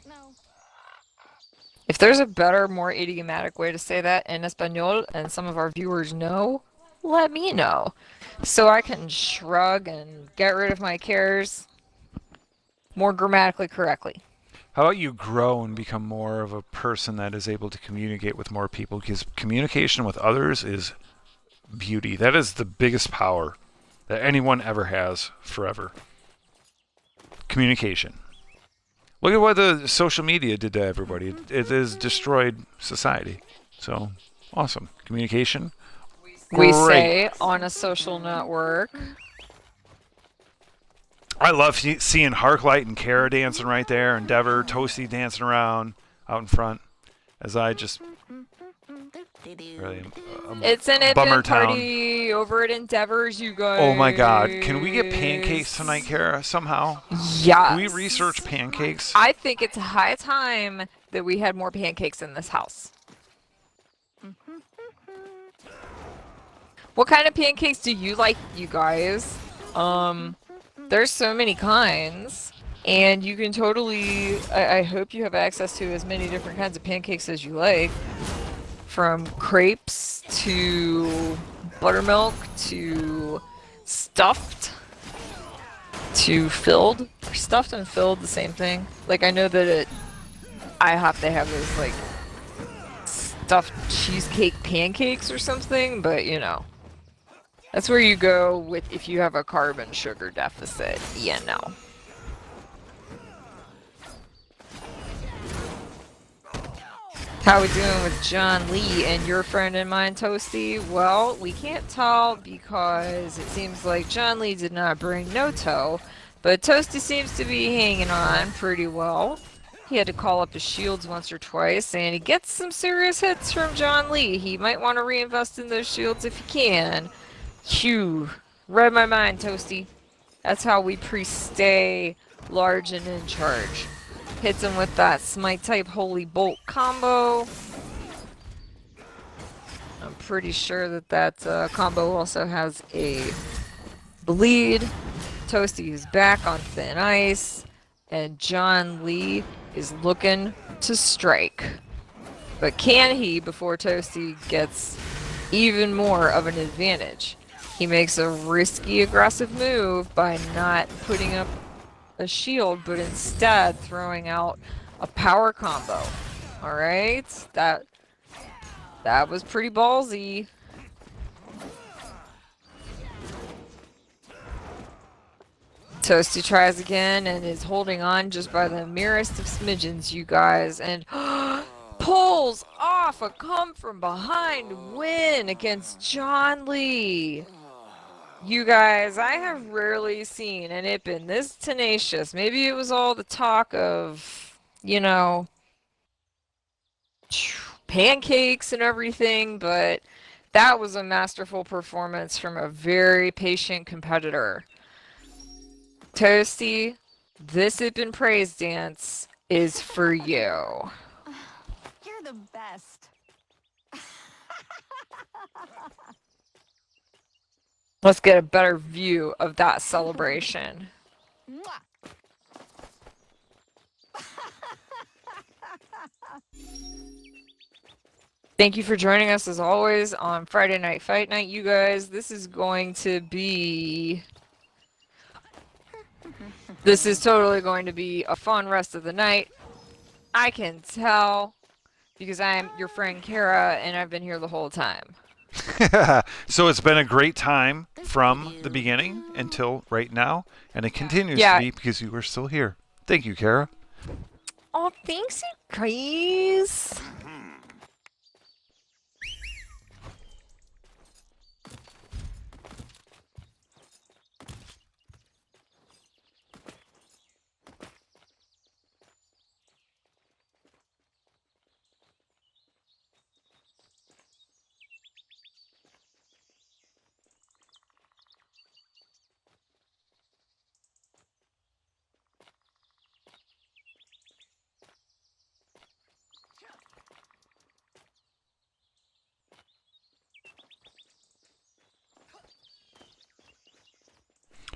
No. If there's a better, more idiomatic way to say that in Espanol and some of our viewers know, let me know. So I can shrug and get rid of my cares more grammatically correctly. How about you grow and become more of a person that is able to communicate with more people? Because communication with others is beauty. That is the biggest power that anyone ever has forever. Communication. Look at what the social media did to everybody. It has destroyed society. So, awesome. Communication. We Great. say on a social network. I love seeing Harklight and Kara dancing right there, and Dever, Toasty dancing around out in front as I just really It's an bummer Ipin town. party over at Endeavors, you guys. Oh my god. Can we get pancakes tonight, Kara, somehow? Yes. Can we research pancakes? I think it's high time that we had more pancakes in this house. What kind of pancakes do you like, you guys? There's so many kinds, and you can totally, I hope you have access to as many different kinds of pancakes as you like. From crepes to buttermilk to stuffed to filled. Stuffed and filled, the same thing. Like, I know that IHOP, they have those, like, stuffed cheesecake pancakes or something, but, you know. That's where you go with if you have a carb and sugar deficit, you know. How we doing with John Lee and your friend and mine, Toasty? Well, we can't tell because it seems like John Lee did not bring Noto, but Toasty seems to be hanging on pretty well. He had to call up his shields once or twice, and he gets some serious hits from John Lee. He might want to reinvest in those shields if he can. Phew. Read my mind, Toasty. That's how we stay large and in charge. Hits him with that Smite type Holy Bolt combo. I'm pretty sure that combo also has a bleed. Toasty is back on thin ice. And John Lee is looking to strike. But can he before Toasty gets even more of an advantage? He makes a risky, aggressive move by not putting up a shield, but instead throwing out a power combo. Alright? That was pretty ballsy. Toasty tries again and is holding on just by the merest of smidgens, you guys, and pulls off a come from behind win against John Lee. You guys, I have rarely seen an Ipin this tenacious. Maybe it was all the talk of, you know, pancakes and everything, but that was a masterful performance from a very patient competitor. Toasty, this Ipin praise dance is for you. You're the best. Let's get a better view of that celebration. Mwah. Thank you for joining us as always on Friday Night Fight Night, you guys. This is totally going to be a fun rest of the night. I can tell because I am your friend Kara and I've been here the whole time. So it's been a great time from the beginning until right now, and it continues to be because you are still here. Thank you, Kara. Oh, thanks, you guys.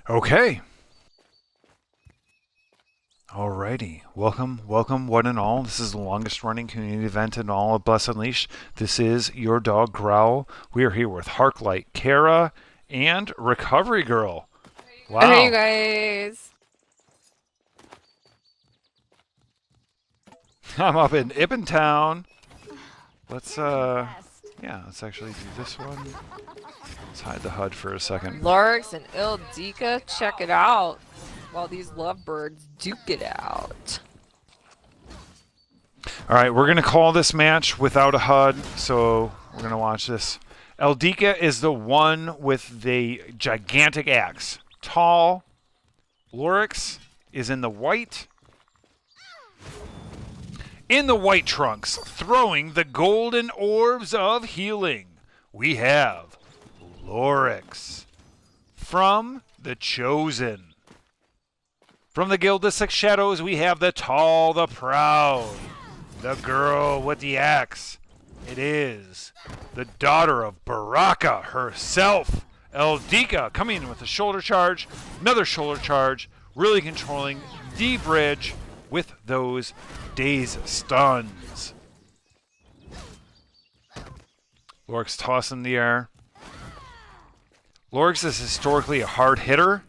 Okay. Alrighty. Welcome, one and all. This is the longest running community event in all of Bless Unleashed. This is your dog Growl. We are here with Harklight, Kara, and Recovery Girl. Wow. Hey, you guys. I'm up in Ippentown. Let's Best. yeah, let's actually do this one. Let's hide the HUD for a second. Larks and Ildika, check it out. While these lovebirds duke it out. All right, we're going to call this match without a HUD, so we're going to watch this. Ildika is the one with the gigantic axe. Tall. Lorix is in the white. In the white trunks, throwing the golden orbs of healing, we have Lorix from the Chosen. From the Guild of Six Shadows, we have the tall, the proud, the girl with the axe. It is the daughter of Baraka herself, Ildika, coming in with a shoulder charge, another shoulder charge, really controlling the bridge with those daze stuns. Lorix toss in the air. Lorix is historically a hard hitter.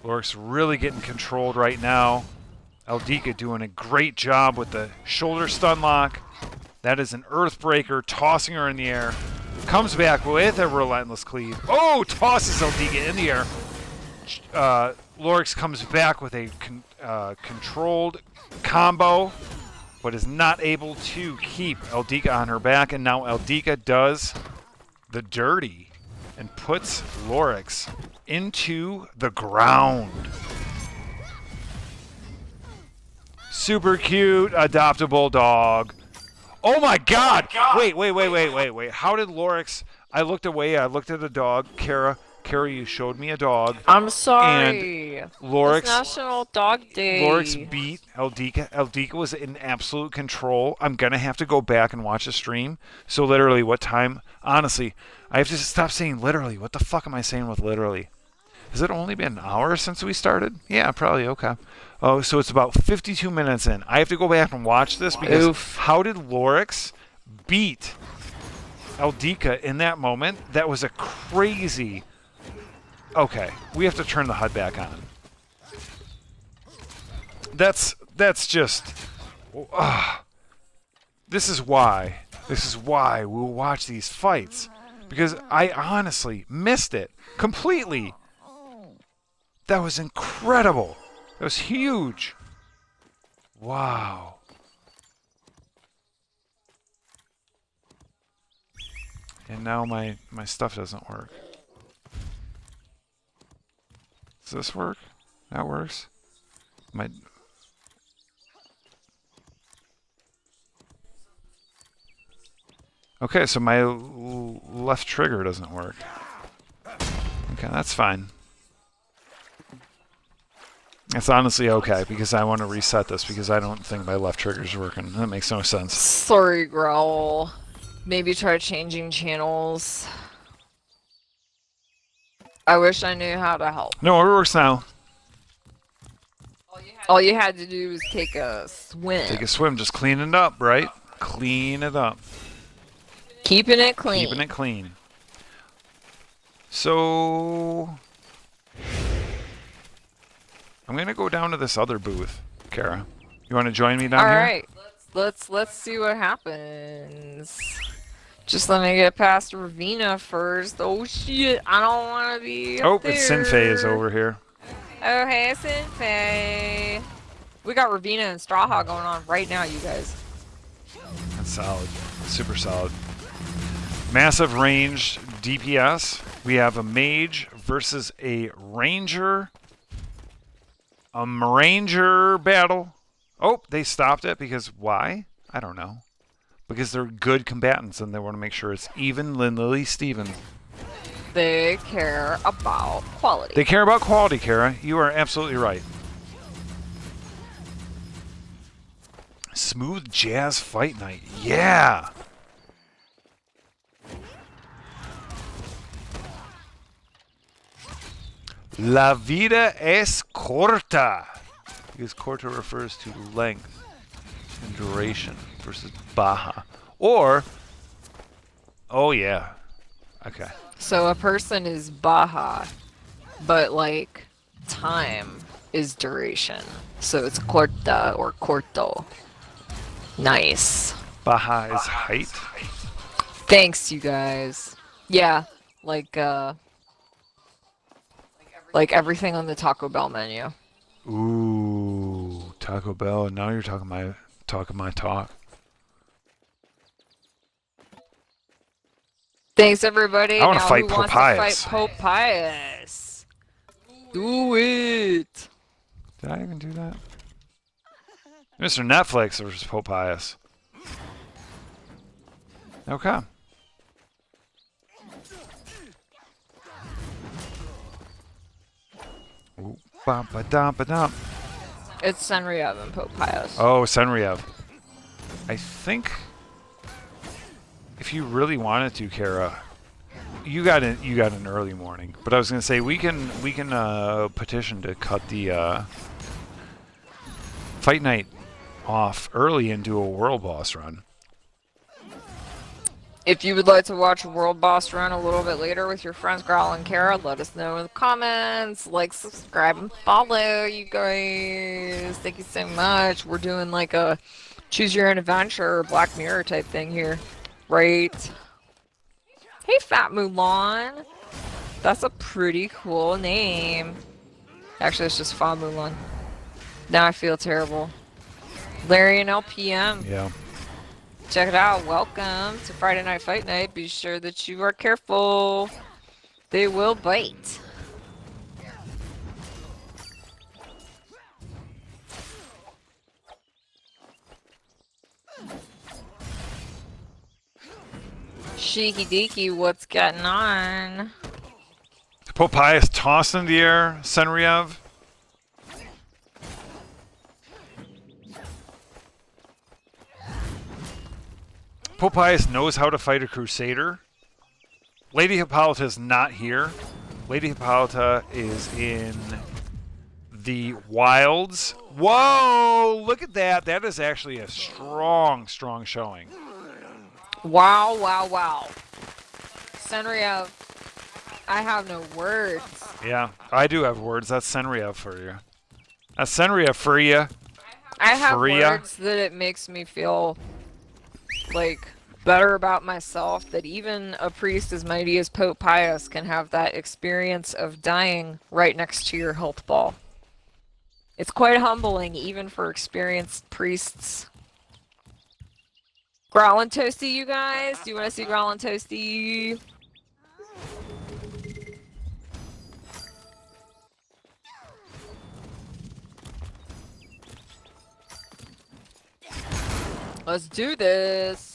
Lorix really getting controlled right now. Ildika doing a great job with the shoulder stun lock. That is an Earthbreaker, tossing her in the air. Comes back with a relentless cleave. Oh, tosses Ildika in the air. Lorix comes back with a controlled combo, but is not able to keep Ildika on her back. And now Ildika does the dirty and puts Lorix into the ground. Super cute, adoptable dog. Oh my god! Wait. How did Lorix... I looked away, I looked at the dog. Kara, you showed me a dog. I'm sorry. And Lorix... It's National Dog Day. Lorix beat Ildika. Ildika was in absolute control. I'm going to have to go back and watch the stream. So literally, what time... Honestly, I have to stop saying literally. What the fuck am I saying with literally? Has it only been an hour since we started? Yeah, probably. Okay. Oh, so it's about 52 minutes in. I have to go back and watch this because how did Lorix beat Ildika in that moment? That was a crazy... Okay, we have to turn the HUD back on. That's just... This is why we'll watch these fights. Because I honestly missed it completely. That was incredible. That was huge. Wow. And now my stuff doesn't work. Does this work? That works. Okay, so my left trigger doesn't work. Okay, that's fine. It's honestly okay, because I want to reset this, because I don't think my left trigger's working. That makes no sense. Sorry, Growl. Maybe try changing channels. I wish I knew how to help. No, it works now. All you had to do was take a swim. Take a swim, just clean it up, right? Clean it up. Keeping it clean. Keeping it clean. So... I'm going to go down to this other booth, Kara. You want to join me down here? Alright. Let's see what happens. Just let me get past Ravina first. Oh shit, I don't want to be up there. It's Sinfei is over here. Oh hey, Sinfei. We got Ravina and Strawhawk going on right now, you guys. That's solid. Super solid. Massive ranged DPS. We have a mage versus a ranger. A ranger battle. Oh, they stopped it because why? I don't know. Because they're good combatants and they want to make sure it's even Lily Stevens. They care about quality. They care about quality, Kara. You are absolutely right. Smooth jazz fight night. Yeah. La vida es corta. Because corta refers to length and duration versus baja. Or, oh yeah. Okay. So a person is baja, but like time is duration. So it's corta or corto. Nice. Baja is height. Thanks, you guys. Yeah, like everything on the Taco Bell menu. Ooh, Taco Bell. Now you're talking my talk. Thanks, everybody. I want to Now, fight who wants Popeyes. to fight Popeyes? Do it. Did I even do that? Mr. Netflix versus Popeyes. Okay. Ooh, bum, ba-dum, ba-dum. It's Senriev and Popeyes. Oh, Senriev. I think if you really wanted to, Kara, you got an early morning. But I was gonna say we can petition to cut the fight night off early and do a world boss run. If you would like to watch World Boss Run a little bit later with your friends Growl and Kara, let us know in the comments. Like, subscribe, and follow, you guys. Thank you so much. We're doing like a choose your own adventure Black Mirror type thing here. Right? Hey, Fat Mulan. That's a pretty cool name. Actually, it's just Fa Mulan. Now I feel terrible. Larry and LPM. Yeah. Check it out. Welcome to Friday Night Fight Night. Be sure that you are careful. They will bite. Sheeky deeky, what's getting on? Popeyes tossed in the air. Senriev. Popeyes knows how to fight a Crusader. Lady Hippolyta's not here. Lady Hippolyta is in the wilds. Whoa! Look at that. That is actually a strong, strong showing. Wow, wow, wow. Senriev, I have no words. Yeah, I do have words. That's Senriev for you. That's Senriev for you. I have Freya. words that it makes me feel like better about myself, that even a priest as mighty as Pope Pius can have that experience of dying right next to your health ball. It's quite humbling, even for experienced priests. Growl and Toasty, you guys? Do you want to see Growl and Toasty? Let's do this.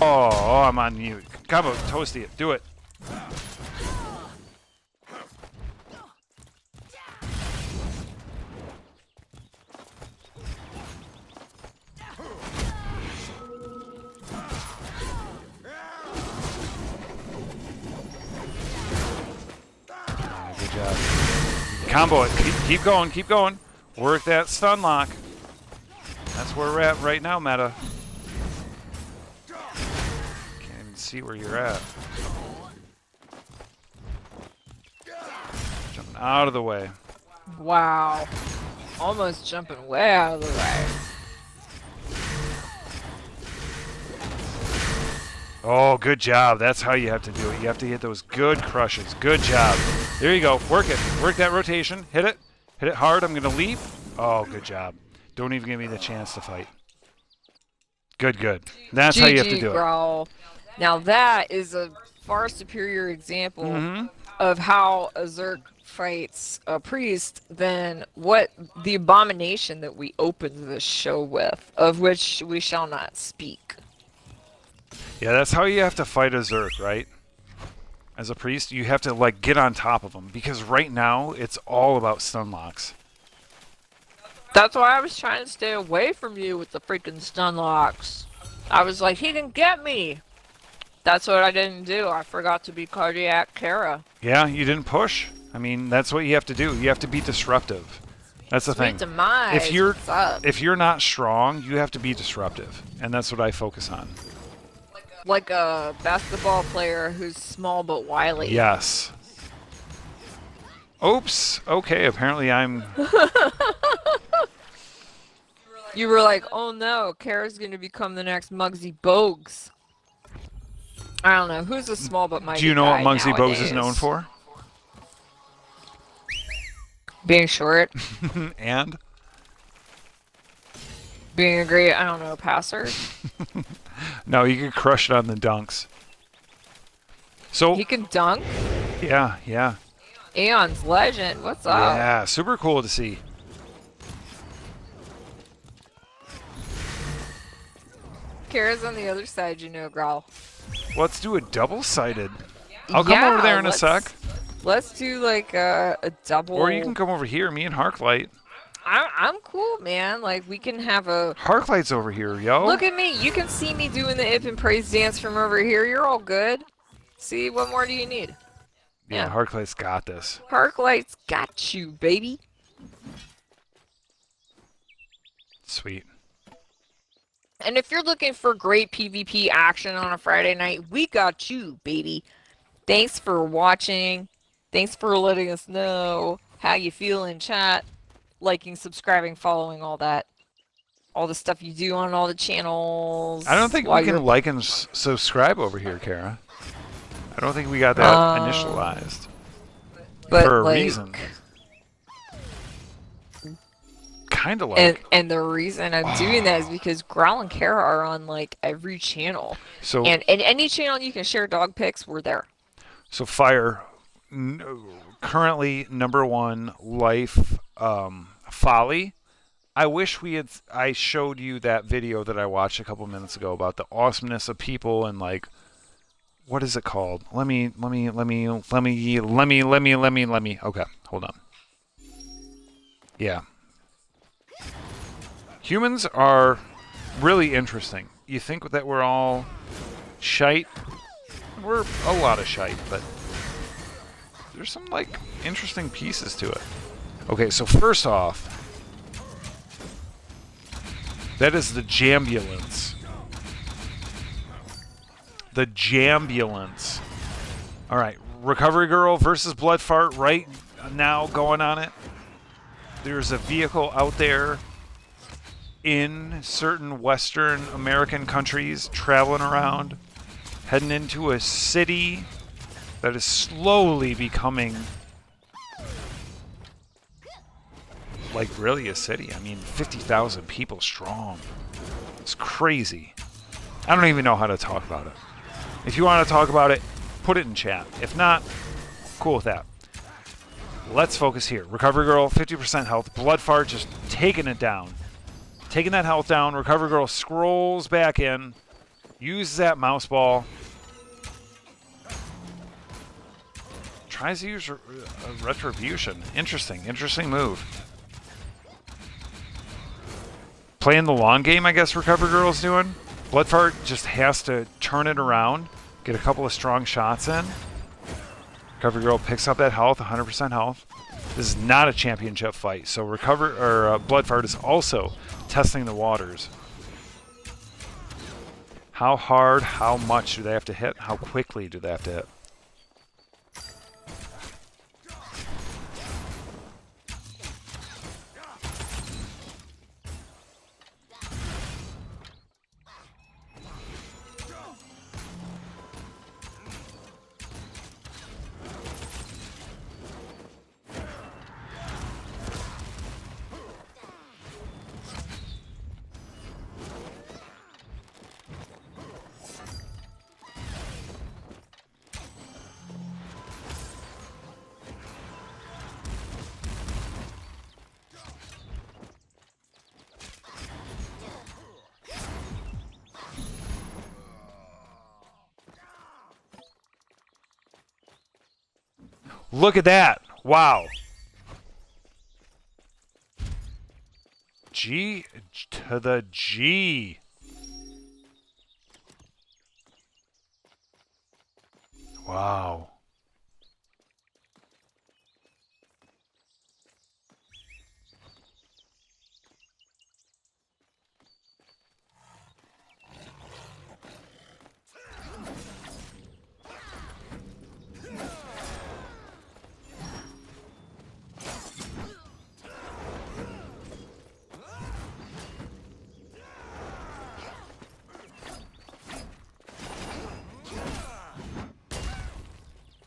Oh, I'm on mute. Combo, Toasty it. Do it. Ah, good job. Combo it. Keep going. Keep going. Work that stun lock. That's where we're at right now, meta. Can't even see where you're at. Jumping out of the way. Wow. Almost jumping way out of the way. Oh, good job. That's how you have to do it. You have to hit those good crushes. Good job. There you go. Work it. Work that rotation. Hit it. Hit it hard. I'm going to leap. Oh, good job. Don't even give me the chance to fight. Good, good. That's how you have to GG, do it. Growl. Now that is a far superior example Mm-hmm. of how a Zerk fights a priest than what the abomination that we opened this show with, of which we shall not speak. Yeah, that's how you have to fight a Zerk, right? As a priest, you have to, like, get on top of them. Because right now, it's all about stun locks. That's why I was trying to stay away from you with the freaking stun locks. I was like, he can get me. That's what I didn't do. I forgot to be cardiac Kara. Yeah, you didn't push. I mean, that's what you have to do. You have to be disruptive. That's the thing. Sweet demise. If you're not strong, you have to be disruptive. And that's what I focus on. Like a basketball player who's small but wily. Yes. Oops. Okay, apparently I'm... You were like, oh no, Kara's going to become the next Muggsy Bogues. I don't know. Who's a small but mighty Do you know what guy Muggsy Bogues is nowadays? known for? Being short. And? Being a great, I don't know, passer. No, you can crush it on the dunks. So, He can dunk. yeah, yeah. Aeon's legend. What's up? Yeah, super cool to see. Kara's on the other side, you know, Growl. Let's do a double-sided. I'll come over there in a sec. Let's do like a double. Or you can come over here, me and Harklight. I'm cool, man. Like we can have a. Harklight's over here, yo. Look at me. You can see me doing the Ip and Praise dance from over here. You're all good. See, what more do you need? Yeah, Harklight's got this. Parklight's got you, baby. Sweet. And if you're looking for great PvP action on a Friday night, we got you, baby. Thanks for watching. Thanks for letting us know how you feel in chat. Liking, subscribing, following, all that. All the stuff you do on all the channels. I don't think we can like and subscribe over here, Kara. I don't think we got that initialized. But for a like, reason. Kind of like. And the reason I'm doing that is because Growl and Kara are on like every channel. So and any channel you can share dog pics, we're there. So Fire, currently #1 life folly. I wish I showed you that video that I watched a couple minutes ago about the awesomeness of people and like, what is it called? Let me. Okay, hold on. Yeah. Humans are really interesting. You think that we're all shite? We're a lot of shite, but there's some like interesting pieces to it. Okay, so first off, that is the Jambulance. The Jambulance. All right, Recovery Girl versus Blood Fart right now going on it. There's a vehicle out there in certain Western American countries traveling around, heading into a city that is slowly becoming like really a city. I mean, 50,000 people strong. It's crazy. I don't even know how to talk about it. If you want to talk about it, put it in chat. If not, cool with that. Let's focus here. Recovery Girl, 50% health. Blood Fart just taking it down. Taking that health down. Recovery Girl scrolls back in. Uses that mouse ball. Tries to use a Retribution. Interesting. Interesting move. Playing the long game, I guess Recovery Girl's doing. Blood Fart just has to turn it around. Get a couple of strong shots in. Recovery Girl picks up that health, 100% health. This is not a championship fight, so Blood Fart is also testing the waters. How hard, how much do they have to hit? How quickly do they have to hit? Look at that. Wow. G to the G. Wow.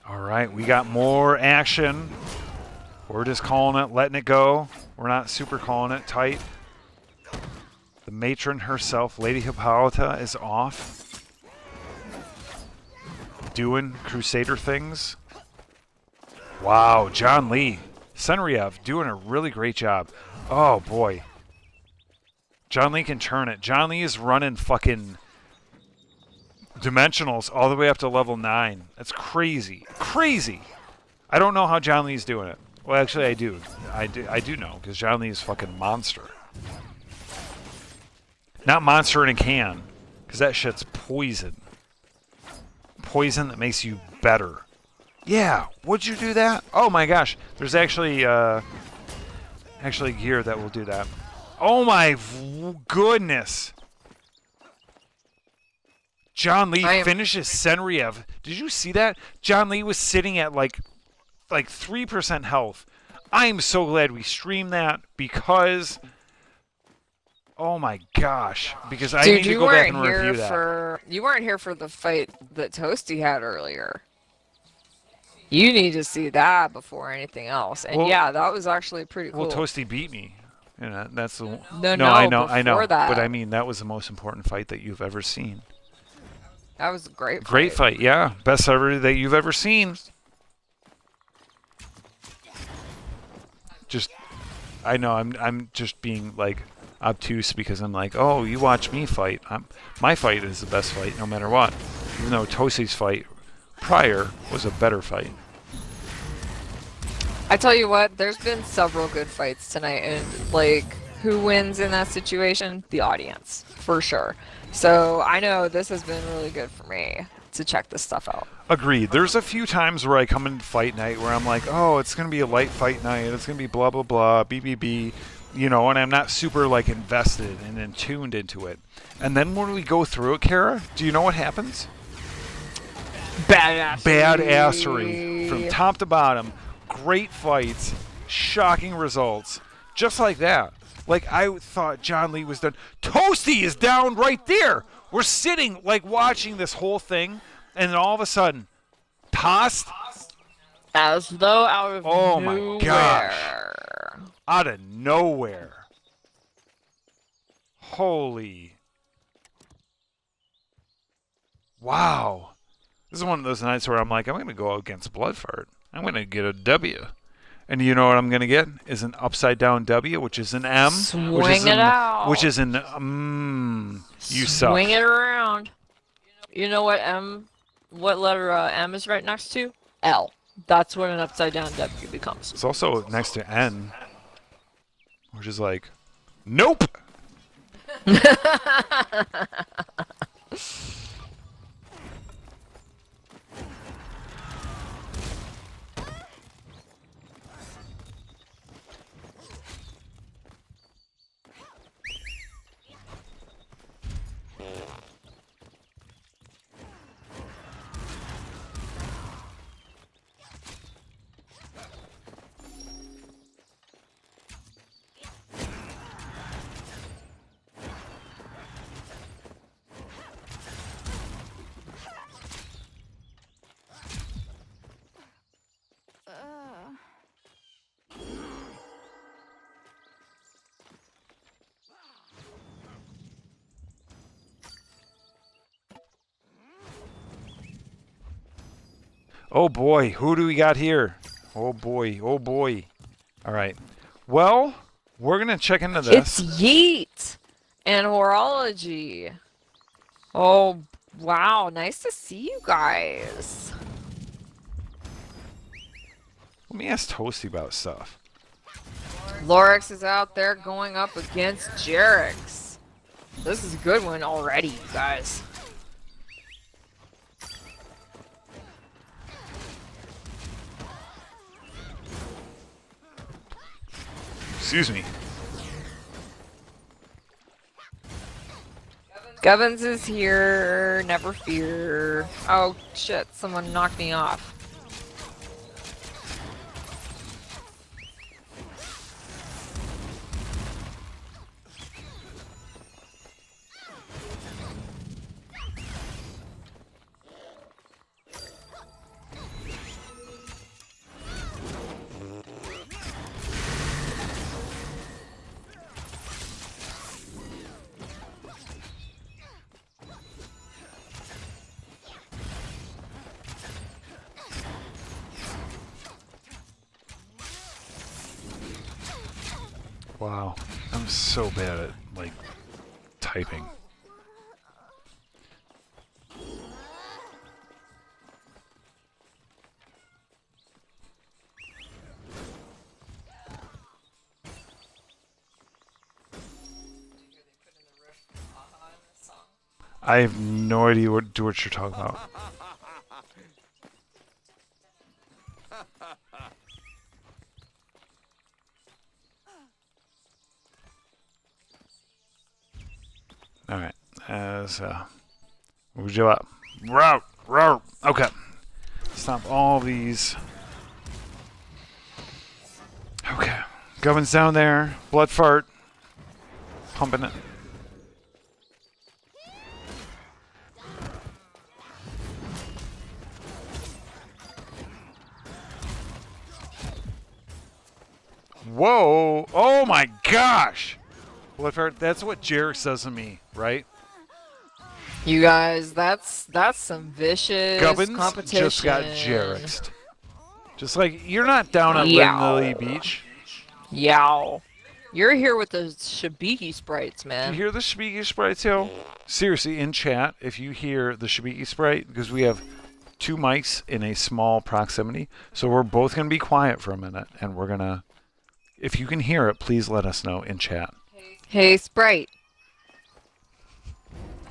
All right, we got more action. We're just calling it, letting it go. We're not super calling it tight. The matron herself, Lady Hippolyta, is off. Doing Crusader things. Wow, John Lee. Senriev doing a really great job. Oh, boy. John Lee can turn it. John Lee is running fucking dimensionals all the way up to level 9. That's crazy. Crazy. I don't know how John Lee's doing it. Well, actually, I do. I do know, because John Lee is fucking monster. Not monster in a can, because that shit's poison. Poison that makes you better. Yeah, would you do that? Oh my gosh, there's actually gear that will do that. Oh my goodness. John Lee finishes Senriev. Did you see that? John Lee was sitting at like 3% health. I am so glad we streamed that because oh my gosh, because I need to go back and review that. You weren't here for the fight that Toasty had earlier. You need to see that before anything else. And yeah, that was actually pretty cool. Well, Toasty beat me. You know, that's the No, I know. That. But I mean, that was the most important fight that you've ever seen. That was a great fight. Great fight, yeah. Best ever that you've ever seen. Just, I know, I'm just being like obtuse because I'm like, oh, you watch me fight. My fight is the best fight no matter what. Even though Toasty's fight prior was a better fight. I tell you what, there's been several good fights tonight, and like, who wins in that situation? The audience, for sure. So I know this has been really good for me to check this stuff out. Agreed. There's a few times where I come into fight night where I'm like, oh, it's going to be a light fight night. It's going to be blah, blah, blah, BBB, you know, and I'm not super, like, invested and tuned into it. And then when we go through it, Kara, do you know what happens? Badassery. Badassery. From top to bottom. Great fights. Shocking results. Just like that. Like, I thought John Lee was done. Toasty is down right there. We're sitting, like, watching this whole thing, and then all of a sudden, tossed. As though out of nowhere. Oh, my gosh. Out of nowhere. Holy. Wow. This is one of those nights where I'm like, I'm going to go against Bloodfart. I'm going to get a W. And you know what I'm going to get? Is an upside down W, which is an M. Swing it out. Which is an, you suck. Swing it around. You know what what letter M is right next to? L. That's what an upside down W becomes. It's also next to N, which is like, nope. Oh boy, who do we got here? Oh boy, oh boy. All right. Well, we're going to check into this. It's Yeet and Horology. Oh, wow. Nice to see you guys. Let me ask Toasty about stuff. Lorax is out there going up against Jerix. This is a good one already, you guys. Excuse me. Gubbins is here, never fear. Oh shit, someone knocked me off. Wow, I'm so bad at, like, typing. I have no idea what you're talking about. All right, would you route? Okay, stop all these. Okay, Gubbins down there, blood fart, pumping it. Whoa! Oh my gosh! Blood fart. That's what Jerix does to me, right? You guys, that's some vicious Gubbins competition. just got Jerixed. Just like, you're not down at Yow. Lily Beach. Yow. You're here with the Shibiki sprites, Do man. you hear the Shibiki sprites, yo? Seriously, in chat, if you hear the Shibiki sprite, because we have 2 mics in a small proximity, so we're both going to be quiet for a minute, and we're going to... If you can hear it, please let us know in chat. Hey, Sprite.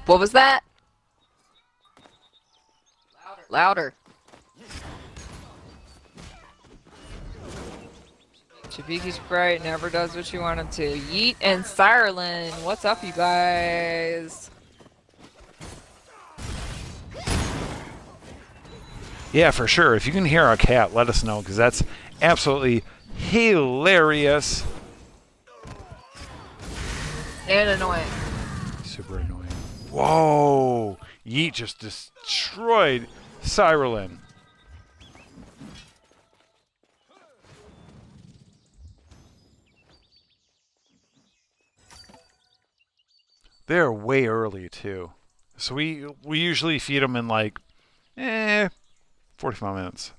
What was that? Louder. Shibiki Sprite never does what you want him to. Yeet and Sirlin, what's up, you guys? Yeah, for sure. If you can hear our cat, let us know, because that's absolutely hilarious. And annoying. Super annoying. Whoa! Yeet just destroyed Cyrillin. They're way early, too. So we usually feed them in, like, 45 minutes.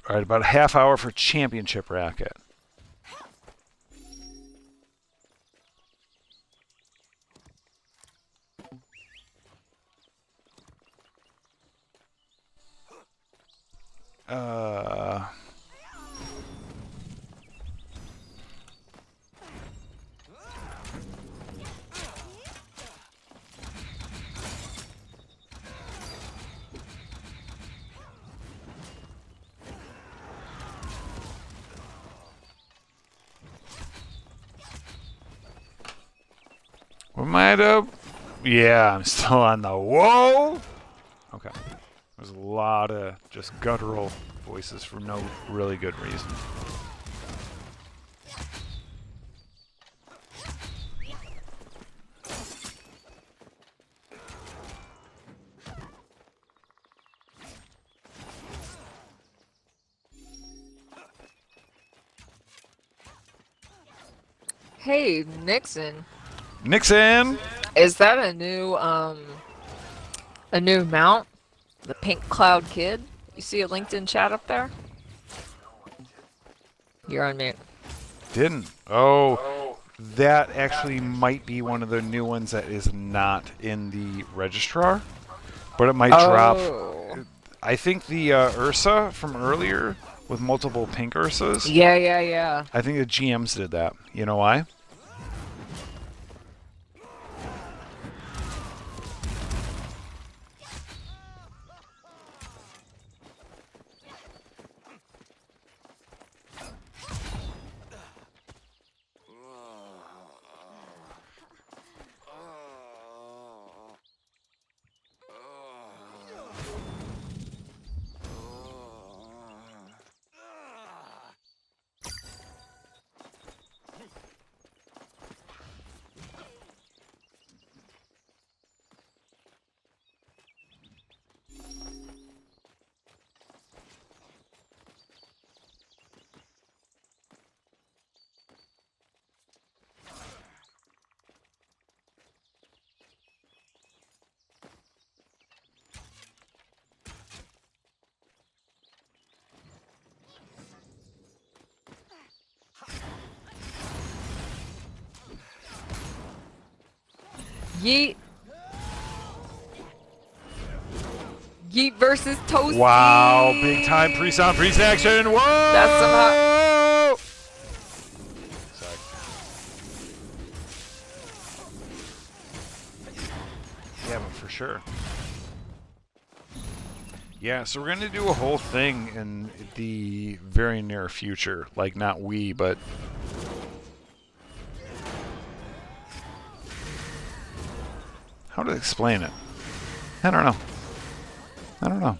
All right, about a half hour for championship racket. We might have. Yeah, I'm still on the whoa. Okay. There's a lot of just guttural voices for no really good reason. Hey, Nixon. Nixon! Is that a new mount? The Pink Cloud Kid? You see a LinkedIn chat up there? You're on mute. Didn't. Oh, that actually might be one of the new ones that is not in the registrar, but it might drop. Oh. I think the Ursa from earlier with multiple pink Ursas. Yeah, yeah, yeah. I think the GMs did that. You know why? Yeet. Yeet versus Toasty. Wow, big time pre-sound, pre-action. Whoa! That's some hot. Sorry. Yeah, but for sure. Yeah, so we're gonna do a whole thing in the very near future. Like not we, but how to explain it? I don't know. I don't know.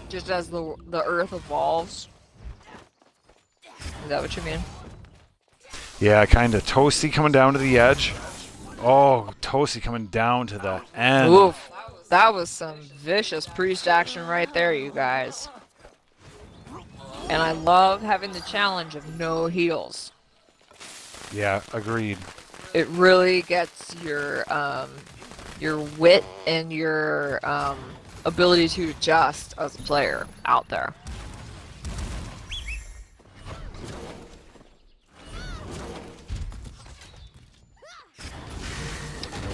Just as the Earth evolves. Is that what you mean? Yeah, kind of. Toasty coming down to the edge. Oh, Toasty coming down to the end. Oof. That was some vicious priest action right there, you guys. And I love having the challenge of no heals. Yeah, agreed. It really gets your wit and your ability to adjust as a player out there.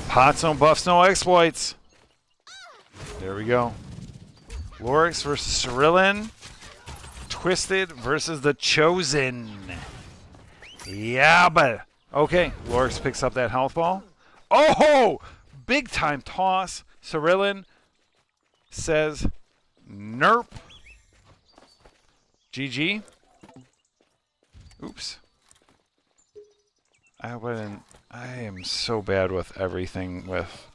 Pots, no buffs, no exploits. There we go. Lorix versus Cerulean. Twisted versus the Chosen. Yeah, but okay. Lorix picks up that health ball. Oh, big time toss. Cerulean says, "Nerp." GG. Oops. I wouldn't. I am so bad with everything with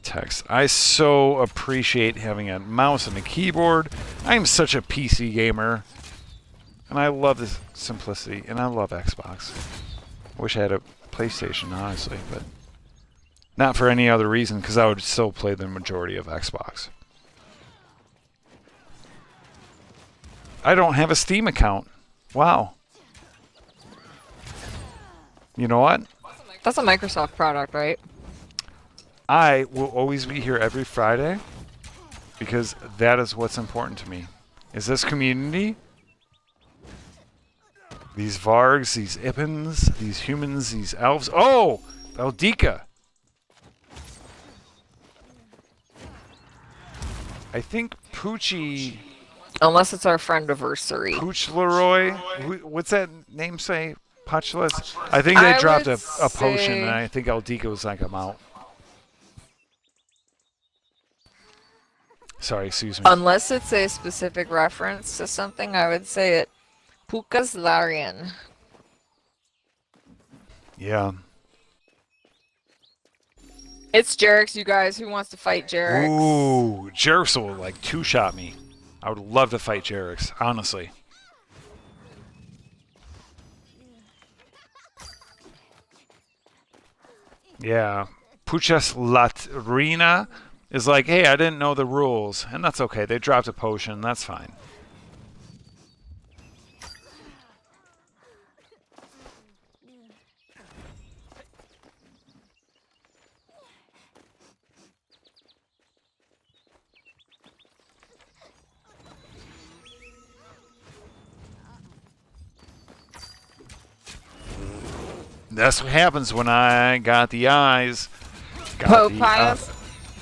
text. I so appreciate having a mouse and a keyboard. I am such a PC gamer. And I love this simplicity. And I love Xbox. I wish I had a PlayStation, honestly. But not for any other reason, because I would still play the majority of Xbox. I don't have a Steam account. Wow. You know what? That's a Microsoft product, right? I will always be here every Friday because that is what's important to me. Is this community, these Vargs, these Ippins, these humans, these elves. Oh, Eldika. I think Poochie. Unless it's our friend anniversary. Pooch Leroy. What's that name say? Putchless? I think they dropped a potion, and I think Eldika was like, I'm out. Sorry, excuse me. Unless it's a specific reference to something, I would say it Pukas Larian. Yeah. It's Jerix, you guys. Who wants to fight Jerix? Ooh, Jerix will like two-shot me. I would love to fight Jerix, honestly. Yeah. Puchas Latrina is like, hey, I didn't know the rules. And that's okay. They dropped a potion. That's fine. That's what happens when I got the eyes. Got the Popias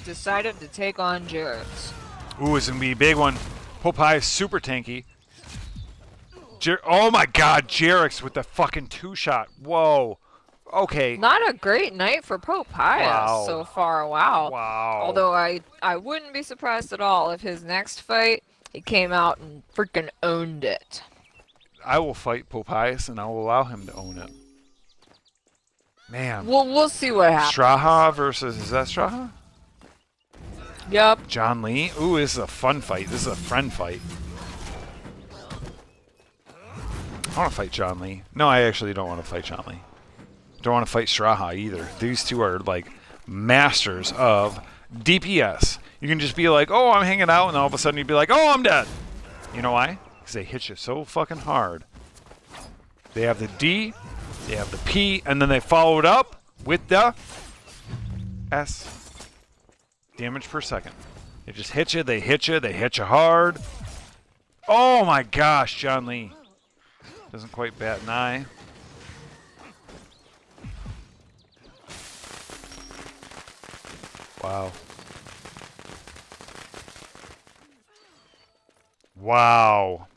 decided to take on Jared's. Ooh, it's gonna be a big one. Popeye is super tanky. Oh my God, Jarex with the fucking 2-shot. Whoa. Okay. Not a great night for Popias Wow. so far. Wow. Wow. Although I wouldn't be surprised at all if his next fight he came out and freaking owned it. I will fight Popias and I will allow him to own it. Man. We'll see what happens. Straha versus, is that Straha? Yep. John Lee. Ooh, this is a fun fight. This is a friend fight. I want to fight John Lee. No, I actually don't want to fight John Lee. Don't want to fight Straha either. These two are like masters of DPS. You can just be like, oh, I'm hanging out, and all of a sudden you'd be like, oh, I'm dead. You know why? Because they hit you so fucking hard. They have the D, they have the P, and then they follow it up with the S. Damage per second. They just hit you, they hit you, they hit you hard. Oh my gosh, John Lee. Doesn't quite bat an eye. Wow. Wow.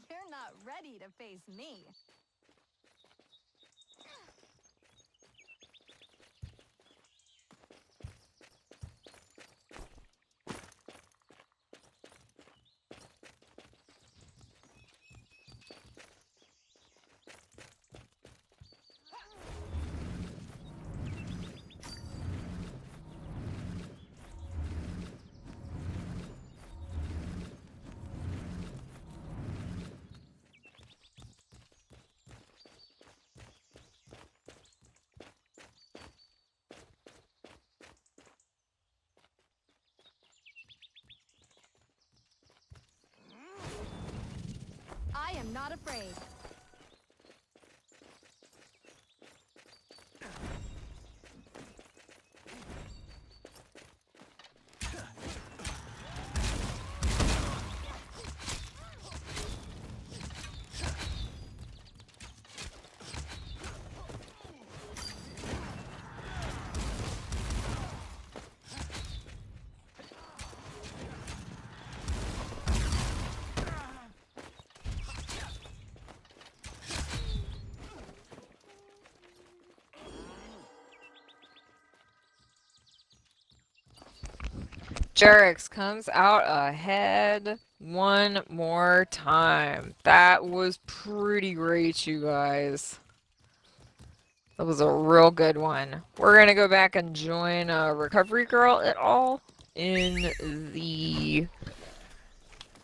You're not ready to face me. I am not afraid. Jarex comes out ahead one more time. That was pretty great, you guys. That was a real good one. We're going to go back and join Recovery Girl et al. In the...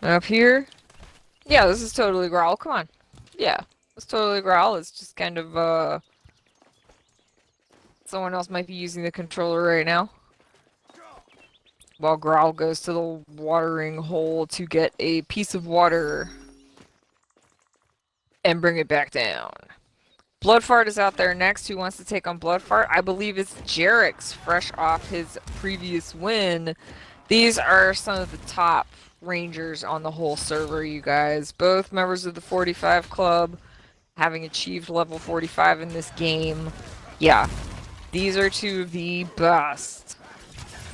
up here. Yeah, this is totally Growl. Come on. Yeah, it's totally Growl. It's just kind of, someone else might be using the controller right now. While Growl goes to the watering hole to get a piece of water and bring it back down. Bloodfart is out there next. Who wants to take on Bloodfart? I believe it's Jarex, fresh off his previous win. These are some of the top rangers on the whole server, you guys. Both members of the 45 Club, having achieved level 45 in this game. Yeah, these are two of the best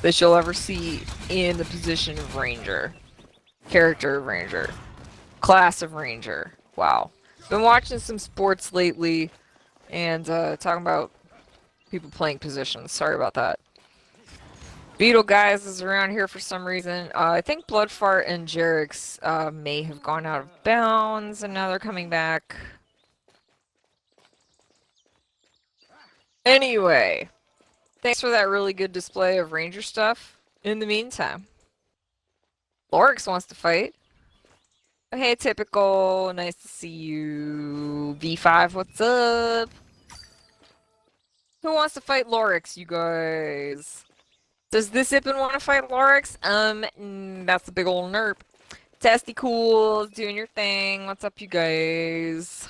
that you'll ever see in the position of Ranger. Character of Ranger. Class of Ranger. Wow. Been watching some sports lately and talking about people playing positions. Sorry about that. Beetle Guys is around here for some reason. I think Bloodfart and Jarex may have gone out of bounds and now they're coming back. Anyway. Thanks for that really good display of Ranger stuff. In the meantime, Lorix wants to fight. Oh, hey, Typical. Nice to see you. V5, what's up? Who wants to fight Lorix, you guys? Does this Ippin want to fight Lorix? That's a big old nerp. Testicles, doing your thing. What's up, you guys?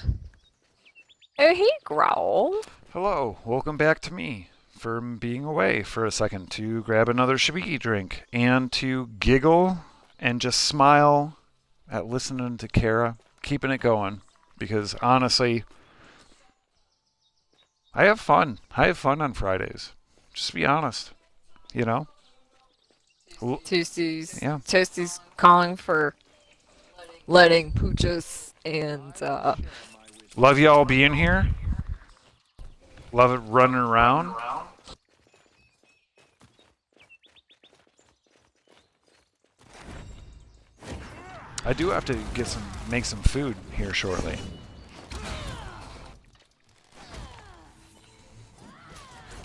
Oh, hey, Growl. Hello, welcome back to me for being away for a second to grab another Shibiki drink and to giggle and just smile at listening to Kara, keeping it going. Because honestly, I have fun. I have fun on Fridays. Just be honest, you know? Toasties. Yeah. Toasties calling for letting Poochas and, Love y'all being here. Love it running around. I do have to make some food here shortly.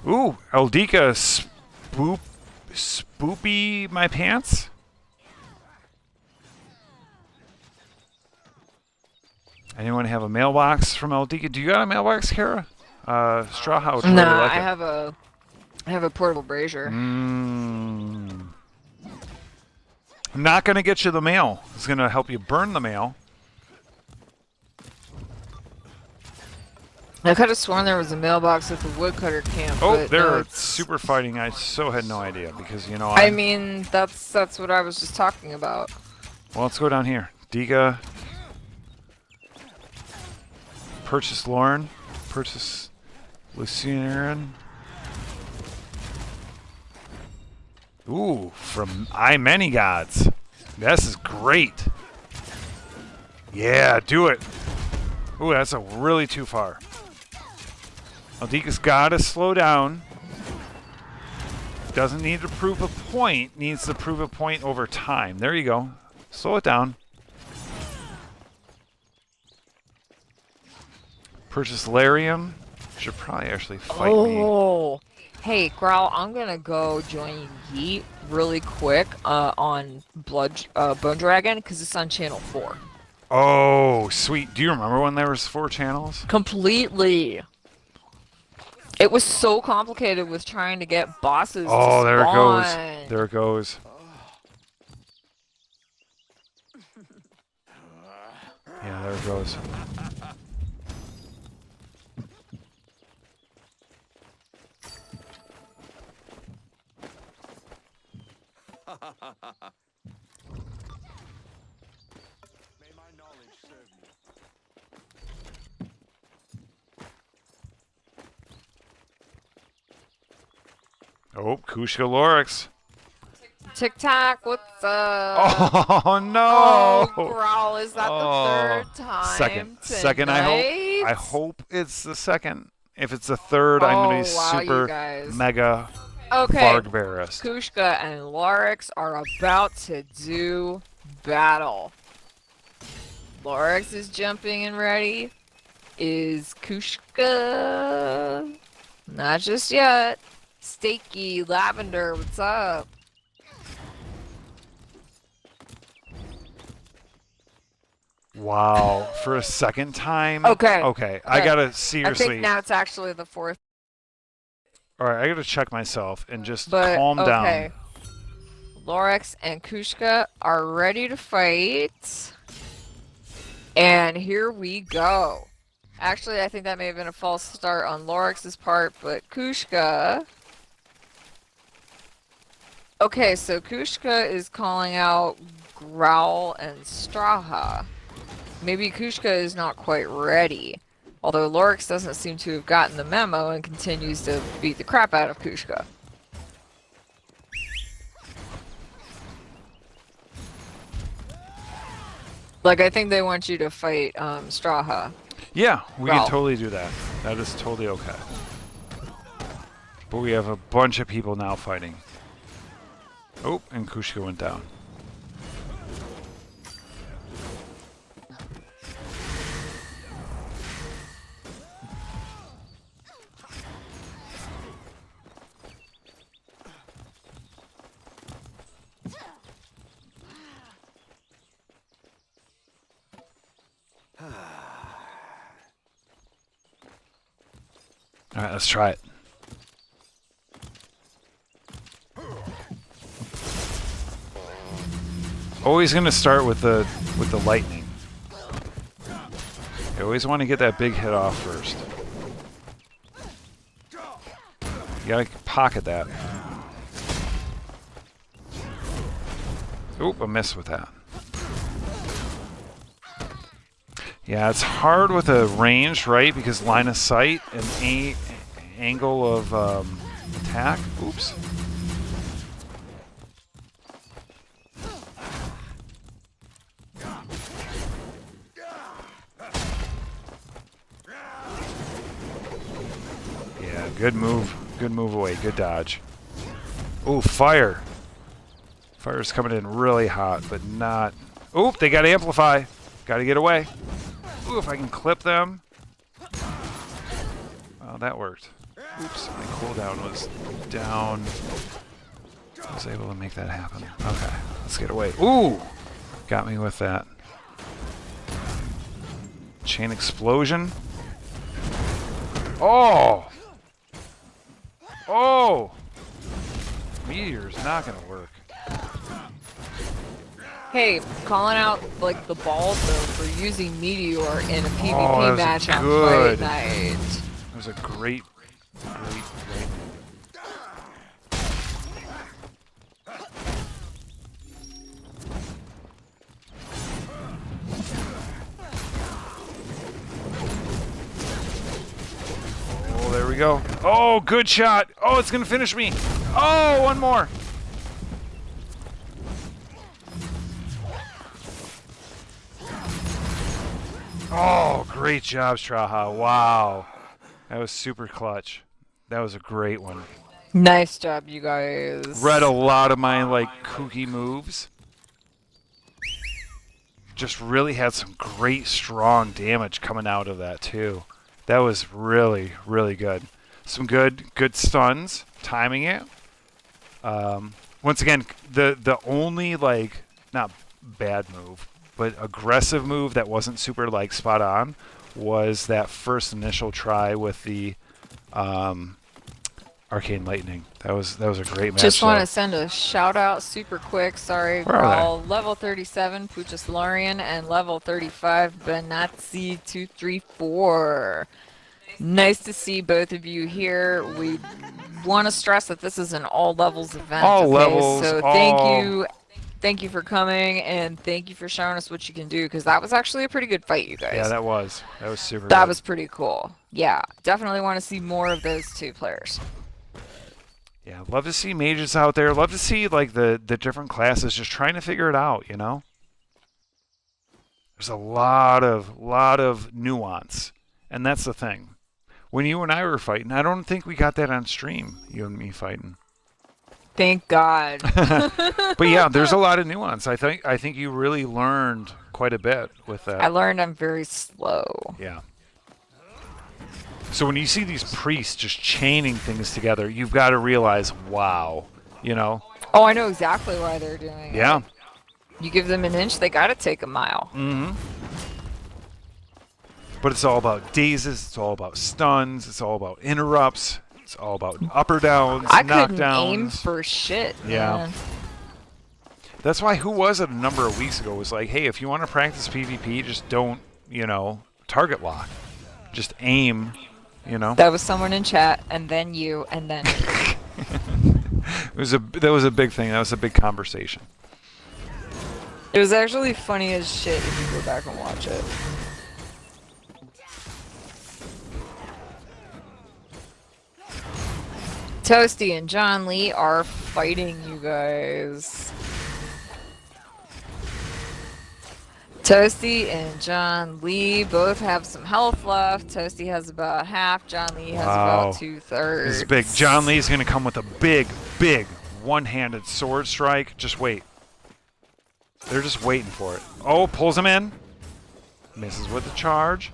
Ooh, Eldika spoopy my pants. Anyone have a mailbox from Eldika? Do you got a mailbox, Kara? Straw Hat would really no, like I it. have a portable brazier. I'm not gonna get you the mail. It's gonna help you burn the mail. I could have sworn there was a mailbox at the woodcutter camp. Oh, but they're no, it's... super fighting. I so had no idea because you know. I mean, that's what I was just talking about. Well, let's go down here. Diga. Purchase Lauren. Purchase Lucian. Ooh, from I Many Gods. This is great. Yeah, do it. Ooh, that's a really too far. Aldika's gotta slow down. Doesn't need to prove a point. Needs to prove a point over time. There you go. Slow it down. Purchase Larium. Should probably actually fight me. Oh, hey, Growl, I'm gonna go join Yeet really quick on Bone Dragon because it's on channel 4. Oh, sweet. Do you remember when there was 4 channels? Completely. It was so complicated with trying to get bosses. Oh, to there it goes. spawn. There it goes. Yeah, there it goes. May my knowledge serve you. Oh, Kushka Lorix. Tic Tac, what's up? Oh no! Oh, Growl, is that the third time? Second. Tonight? I hope it's the second. If it's the third, I'm gonna be wow, you super guys. mega Okay, Vargbarest. Kushka and Lorix are about to do battle. Lorix is jumping and ready. Is Kushka? Not just yet. Stakey, Lavender, what's up? Wow, for a second time. Okay. Okay, I gotta seriously. I think now it's actually the fourth. All right, I gotta check myself and just But calm okay. down. Lorix and Kushka are ready to fight. And here we go. Actually, I think that may have been a false start on Lorix's part, but Kushka... Okay, so Kushka is calling out Growl and Straha. Maybe Kushka is not quite ready. Although Lorix doesn't seem to have gotten the memo and continues to beat the crap out of Kushka. Like, I think they want you to fight Straha. Yeah, we Growl. can totally do that. That is totally okay. But we have a bunch of people now fighting. Oh, and Kushka went down. All right, let's try it. Always gonna start with the lightning. You always want to get that big hit off first. You gotta pocket that. Oop, a miss with that. Yeah, it's hard with a range, right? Because line of sight and angle of attack. Oops. Yeah, good move. Good move away. Good dodge. Ooh, fire. Fire's coming in really hot, but not... Oop, they got to amplify. Got to get away. Ooh, if I can clip them. Oh, that worked. Oops, my cooldown was down. I was able to make that happen. Okay, let's get away. Ooh! Got me with that. Chain explosion. Oh! Oh! Meteor's not gonna work. Hey, calling out like the balls though for using Meteor in a that PvP was match on good. Fight Night. That was a great play. Oh, there we go. Oh, good shot. Oh, it's gonna finish me. Oh, one more. Oh, great job, Straha. Wow. That was super clutch. That was a great one. Nice job, you guys. Read a lot of my, like, kooky moves. Just really had some great, strong damage coming out of that, too. That was really, really good. Some good stuns, timing it. Once again, the only, like, not bad move, but aggressive move that wasn't super like spot on was that first initial try with the Arcane Lightning. That was a great match. Just want to send a shout out super quick. Sorry, Where are Grawl. Level 37, Puchas Lorian, and level 35, Benazzi234. Nice to see both of you here. We want to stress that this is an all levels event. All okay? levels. So all... thank you for coming, and thank you for showing us what you can do, because that was actually a pretty good fight, you guys. Yeah, that was super That good. was pretty cool. Yeah, definitely want to see more of those two players. Yeah, love to see mages out there. Love to see like the different classes just trying to figure it out, you know? There's a lot of nuance. And that's the thing. When you and I were fighting, I don't think we got that on stream, you and me fighting. Thank God. But yeah, there's a lot of nuance. I think you really learned quite a bit with that. I learned I'm very slow. Yeah. So when you see these priests just chaining things together, you've got to realize, wow, you know? Oh, I know exactly why they're doing it. Yeah. You give them an inch, they got to take a mile. Mm-hmm. But it's all about dazes, it's all about stuns, it's all about interrupts, it's all about up or downs, I knockdowns. couldn't aim for shit, Yeah. man. That's why Who Was It a number of weeks ago was like, hey, if you want to practice PvP, just don't, you know, target lock. Just aim, you know. That was someone in chat, and then you, and then That was a big thing. That was a big conversation. it was actually funny as shit if you go back and watch it. Toasty and John Lee are fighting, you guys. Toasty and John Lee both have some health left. Toasty has about half. John Lee has about 2/3. This is big. John Lee's going to come with a big one-handed sword strike. Just wait. They're just waiting for it. Oh, pulls him in. Misses with the charge.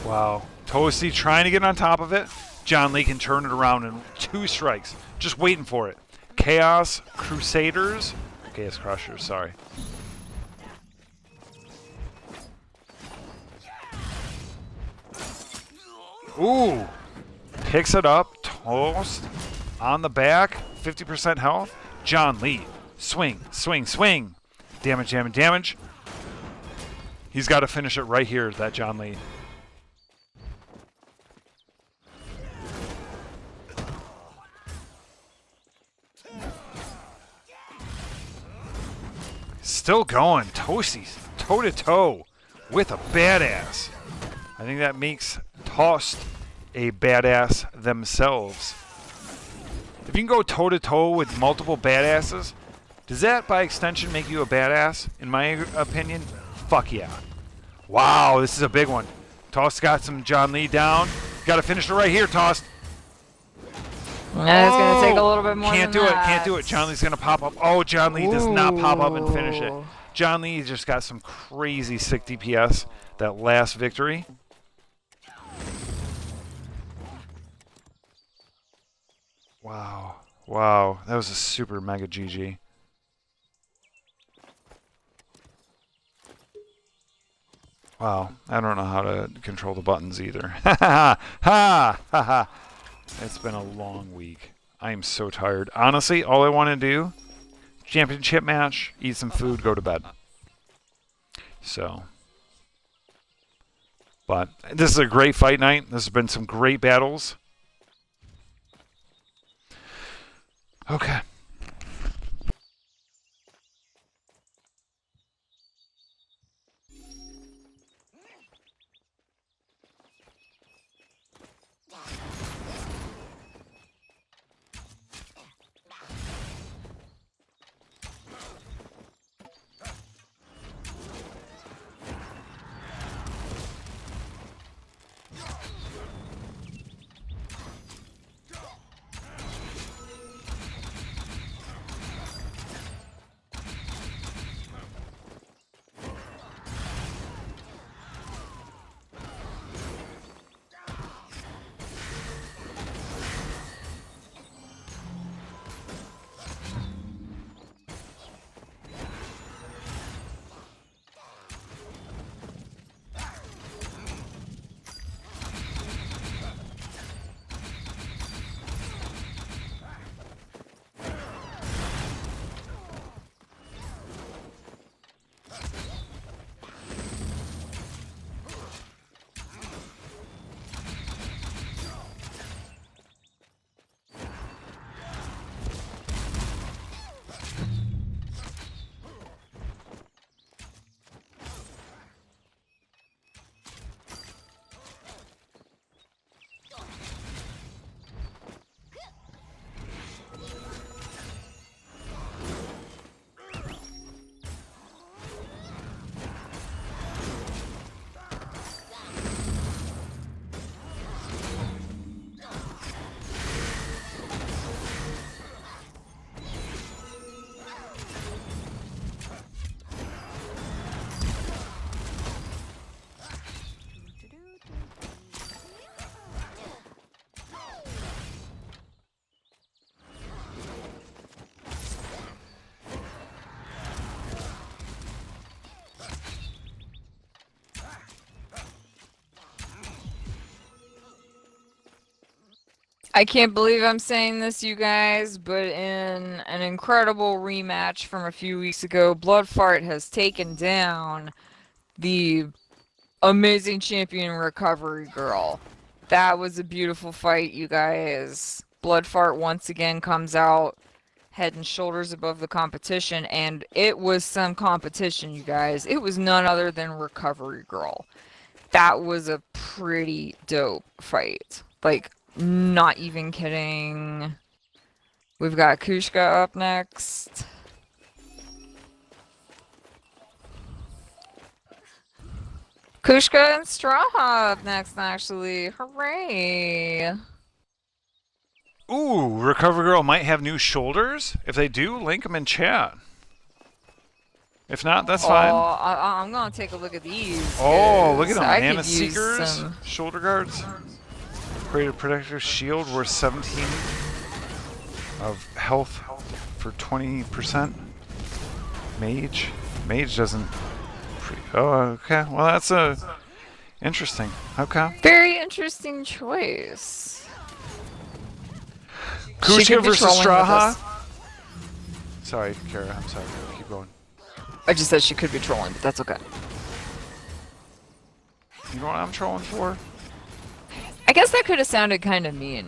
Wow. Toasty trying to get on top of it. John Lee can turn it around in 2 strikes. Just waiting for it. Chaos Crusaders. Chaos Crushers, sorry. Ooh. Picks it up. almost. On the back, 50% health. John Lee. Swing, swing, swing. Damage, damage, damage. He's got to finish it right here, that John Lee. Still going. Toasties toe-to-toe with a badass. I think that makes Tossed a badass themselves. If you can go toe-to-toe with multiple badasses, does that by extension make you a badass? In my opinion, fuck yeah. Wow, this is a big one. Tossed got some John Lee down. Got to finish it right here, Tossed. It's going to take a little bit more Can't than do it, that. can't do it. John Lee's going to pop up. Oh, John Lee does not pop up and finish it. John Lee just got some crazy sick DPS that last victory. Wow. Wow. That was a super mega GG. Wow. I don't know how to control the buttons either. Ha ha ha ha ha. It's been a long week. I am so tired. Honestly, all I want to do, championship match, eat some food, go to bed. So. But this is a great fight night. This has been some great battles. Okay. I can't believe I'm saying this, you guys, but in an incredible rematch from a few weeks ago, Bloodfart has taken down the amazing champion Recovery Girl. That was a beautiful fight, you guys. Bloodfart once again comes out head and shoulders above the competition, and it was some competition, you guys. It was none other than Recovery Girl. That was a pretty dope fight. Like, not even kidding. We've got Kushka up next. Kushka and Straha up next, actually. Hooray! Ooh, Recover Girl might have new shoulders. If they do, link them in chat. If not, that's fine. I'm gonna take a look at these. Oh, look at them. I Mana could use Seekers, some... shoulder guards. Creative Protector Shield worth 17 of health for 20%. Mage doesn't... Oh, okay. Well, that's interesting. Okay. Very interesting choice. She Kushka could be versus trolling with Straha. us. Sorry, Kara. I'm sorry. Keep going. I just said she could be trolling, but that's okay. You know what I'm trolling for? I guess that could have sounded kind of mean.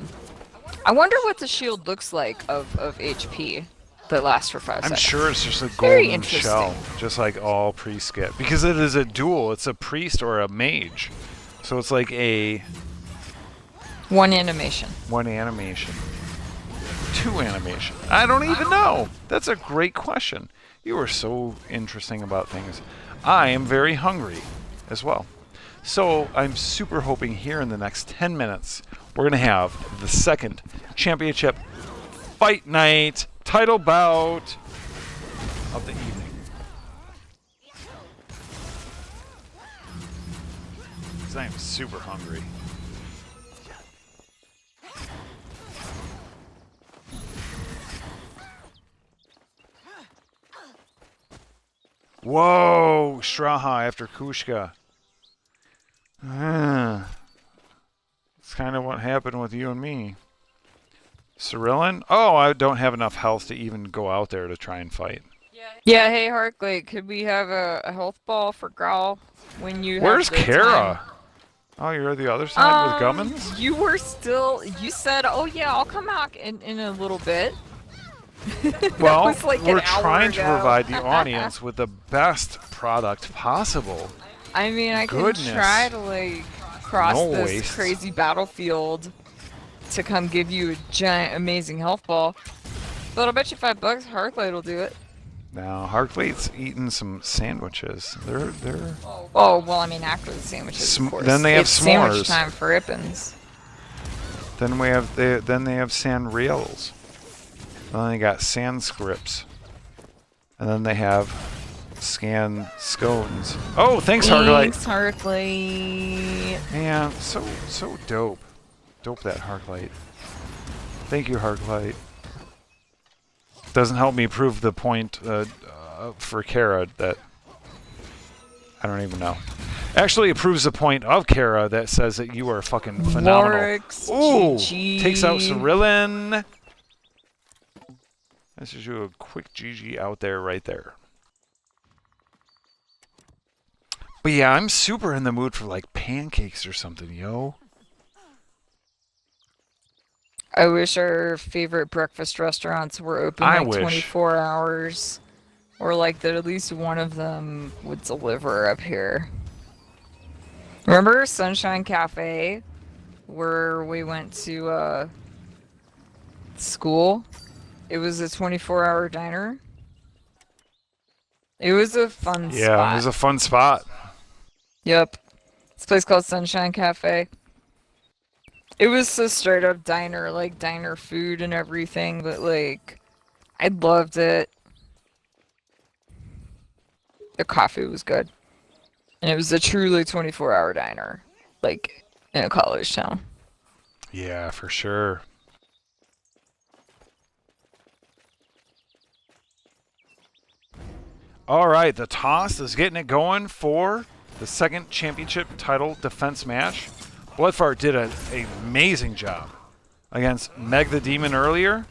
I wonder what the shield looks like of HP that lasts for 5 I'm seconds. sure it's just a Very golden interesting. shell, just like all priests get. Because it is a duel. It's a priest or a mage. So it's like a... One animation. One animation. Two animation. I don't even know. That's a great question. You are so interesting about things. I am very hungry as well. So I'm super hoping here in the next 10 minutes, we're going to have the second championship fight night title bout of the evening. Because I am super hungry. Whoa, Straha after Kushka. It's kind of what happened with you and me. Cyrillan? Oh, I don't have enough health to even go out there to try and fight. Yeah, hey Harkley, could we have a health ball for Growl when you Where's have the Kara? time? Oh, you're the other side with Gummins? You were still, you said, oh yeah, I'll come out in a little bit. Well, was like we're an hour trying to ago. provide the audience with the best product possible. I mean, I Goodness. can try to like cross No this waste. crazy battlefield to come give you a giant, amazing health ball. But I'll bet you $5 Harkley will do it. Now, Harkleight's eating some sandwiches. They're Oh, well, I mean, after the sandwiches, of course. then they have it's sandwich s'mores. time for Ippins. then they have sand reels. Then they got sand scripts. And then they have scan scones. Oh, thanks, Harklight. Thanks, Harkley. Man, so dope. Dope that Harklight. Thank you, Harklight. Doesn't help me prove the point for Kara that I don't even know. Actually, it proves the point of Kara that says that you are fucking phenomenal. Lorix, Ooh, GG. takes out Cyrillan. This is you a quick GG out there, right there. But yeah, I'm super in the mood for like pancakes or something, yo. I wish our favorite breakfast restaurants were open I like wish. 24 hours. Or like that at least one of them would deliver up here. Remember Sunshine Cafe? Where we went to school? It was a 24-hour diner. It was a fun spot. Yeah, it was a fun spot. Yep. This place called Sunshine Cafe. It was a straight up diner, like diner food and everything, but like, I loved it. The coffee was good. And it was a truly 24-hour diner, like in a college town. Yeah, for sure. All right, the toss is getting it going for the second championship title defense match. Bloodfart did an amazing job against Meg the Demon earlier.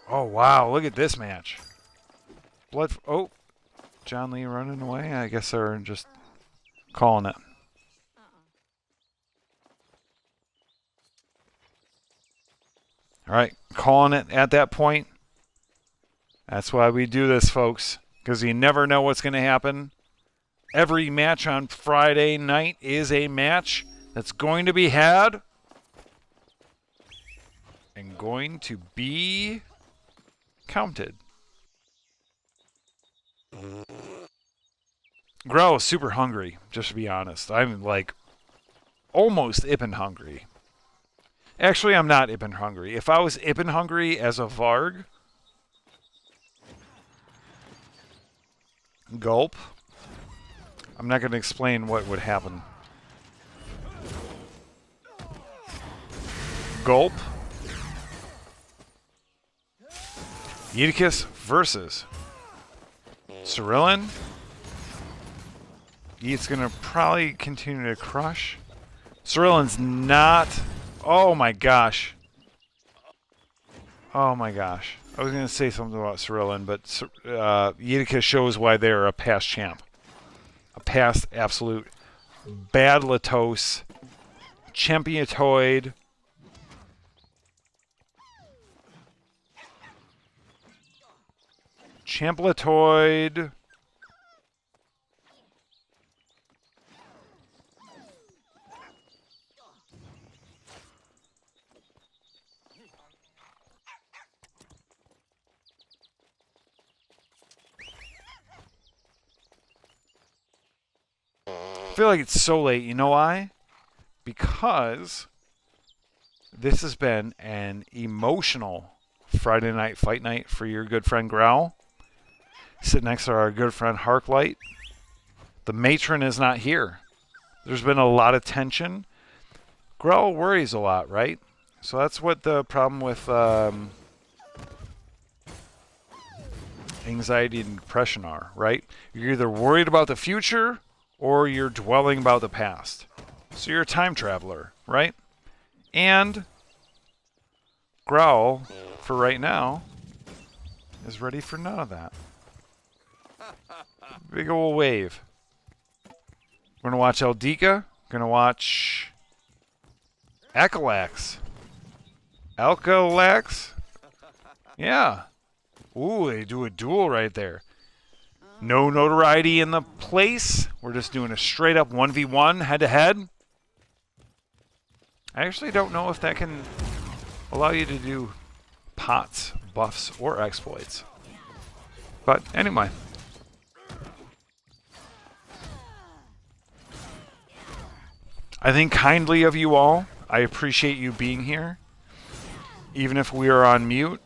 Oh, wow, look at this match. Oh, John Lee running away. I guess they're just calling it. All right, calling it at that point. That's why we do this, folks, because you never know what's going to happen. Every match on Friday night is a match that's going to be had and going to be counted. Grow is super hungry, just to be honest. I'm like almost Ippen hungry. Actually, I'm not Ippen hungry. If I was Ippen hungry as a Varg, gulp. I'm not going to explain what would happen. Gulp. Eutychus versus Cerulean. It's going to probably continue to crush. Cerulean's not... Oh my gosh. Oh my gosh. I was going to say something about Cerulean, but Eutychus shows why they're a past champ. A past absolute bad Latos. Championtoid. Champletoid. I feel like it's so late. You know why? Because this has been an emotional Friday night fight night for your good friend Growl. Sit next to our good friend Harklight. The Matron is not here. There's been a lot of tension. Growl worries a lot, right? So that's what the problem with anxiety and depression are, right? You're either worried about the future or you're dwelling about the past. So you're a time traveler, right? And Growl, for right now, is ready for none of that. Big ol' wave. We're gonna watch Eldika. Gonna watch Akalax. Alkalax? Yeah. Ooh, they do a duel right there. No notoriety in the place. We're just doing a straight up 1v1 head to head. I actually don't know if that can allow you to do pots, buffs, or exploits. But anyway. I think kindly of you all. I appreciate you being here. Even if we are on mute.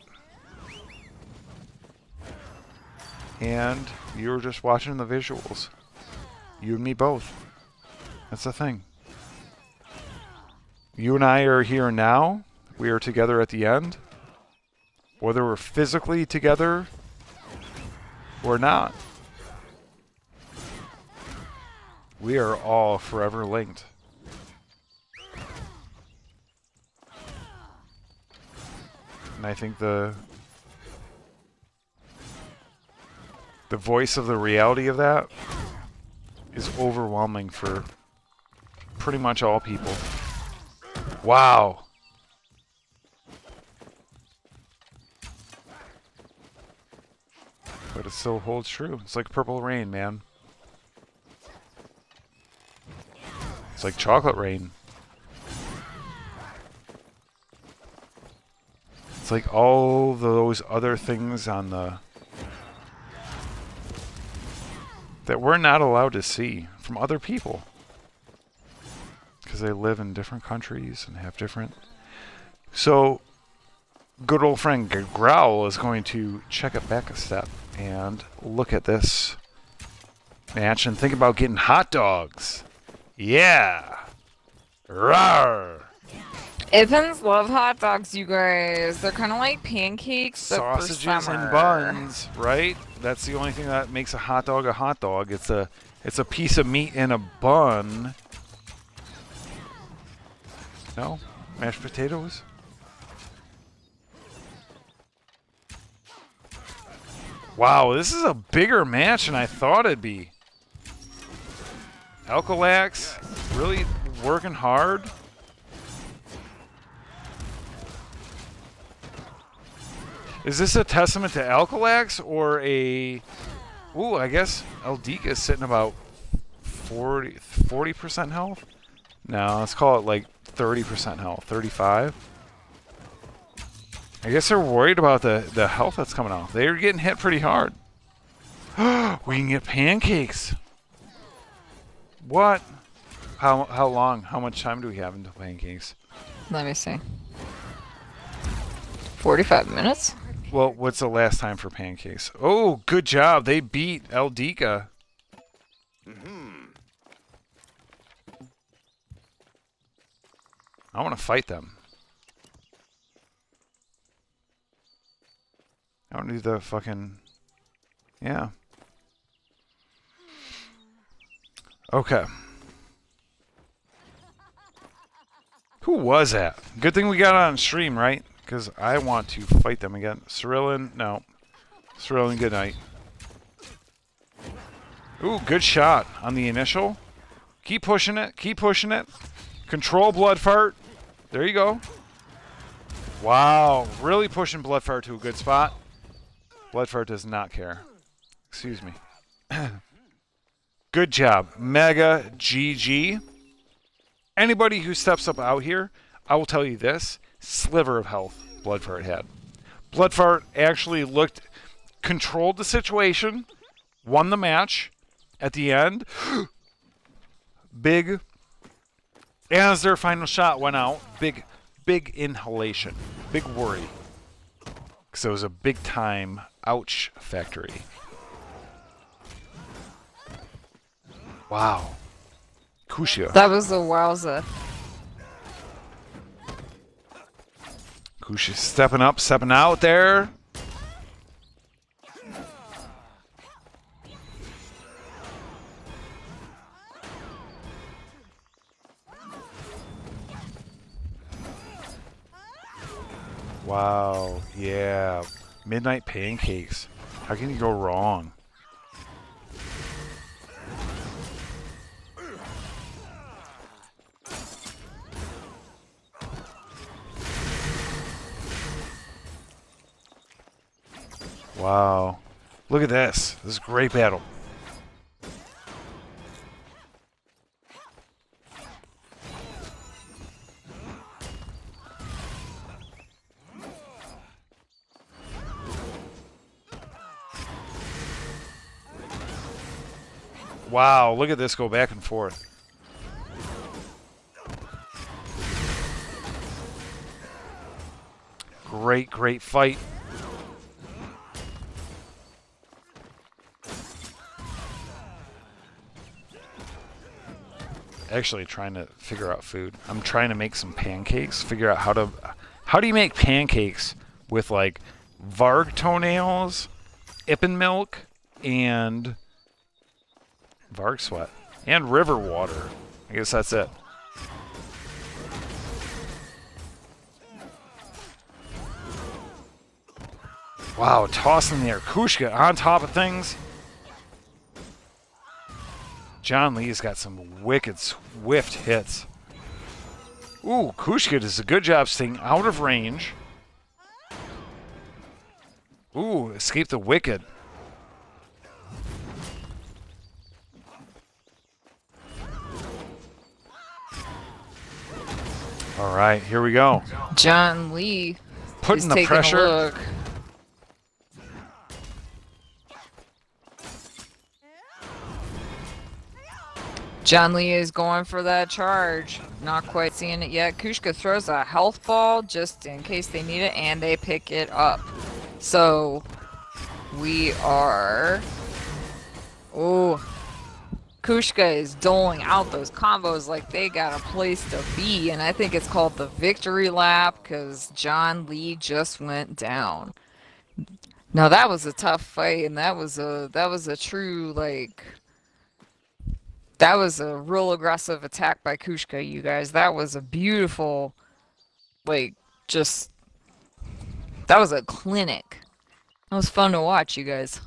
And you're just watching the visuals. You and me both. That's the thing. You and I are here now. We are together at the end. Whether we're physically together or not. We are all forever linked. And I think the voice of the reality of that is overwhelming for pretty much all people. Wow. But it still holds true. It's like purple rain, man. It's like chocolate rain. It's like all those other things on the... that we're not allowed to see from other people. Because they live in different countries and have different... So, good old friend Growl is going to check it back a step and look at this match and think about getting hot dogs. Yeah! Rawr! Ifins love hot dogs, you guys. They're kind of like pancakes, but Sausages for summer. and buns, right? That's the only thing that makes a hot dog a hot dog. It's a piece of meat in a bun. No? Mashed potatoes? Wow, this is a bigger match than I thought it'd be. Alkalax really working hard. Is this a testament to Alkalax or a... Ooh, I guess Eldika is sitting about 40% health? No, let's call it like 30% health, 35. I guess they're worried about the health that's coming off. They're getting hit pretty hard. We can get pancakes. What? How long? How much time do we have until pancakes? Let me see. 45 minutes? Well, what's the last time for pancakes? Oh, good job. They beat Eldika. I want to fight them. I don't need the fucking... Yeah. Okay. Who was that? Good thing we got on stream, right? Because I want to fight them again. Cyrillian, no. Cyrillian, good night. Ooh, good shot on the initial. Keep pushing it. Keep pushing it. Control blood fart. There you go. Wow. Really pushing blood fart to a good spot. Blood fart does not care. Excuse me. Good job. Mega GG. Anybody who steps up out here, I will tell you this. Sliver of health blood fart had. Blood fart actually controlled the situation, won the match. At the end, big, as their final shot went out, big inhalation, big worry. Because it was a big time ouch factory. Wow. Kushia. That was a wowza. Kushia stepping up, stepping out there. Wow, yeah. Midnight pancakes. How can you go wrong? Wow. Look at this. This is a great battle. Wow, look at this go back and forth. Great fight. Actually trying to figure out food. I'm trying to make some pancakes, figure out how do you make pancakes with like Varg toenails, Ippen milk, and Varg sweat and river water. I guess that's it. Wow, tossing the Kushka on top of things. John Lee's got some wicked swift hits. Ooh, Kushka does a good job staying out of range. Ooh, escape the wicked. All right, here we go. John Lee Putting is the taking pressure. a look. John Lee is going for that charge. Not quite seeing it yet. Kushka throws a health ball just in case they need it, and they pick it up. So we are... Ooh. Kushka is doling out those combos like they got a place to be, and I think it's called the victory lap because John Lee just went down. Now that was a tough fight, and that was a true like... That was a real aggressive attack by Kushka, you guys. That was a beautiful, like, just... That was a clinic. That was fun to watch, you guys.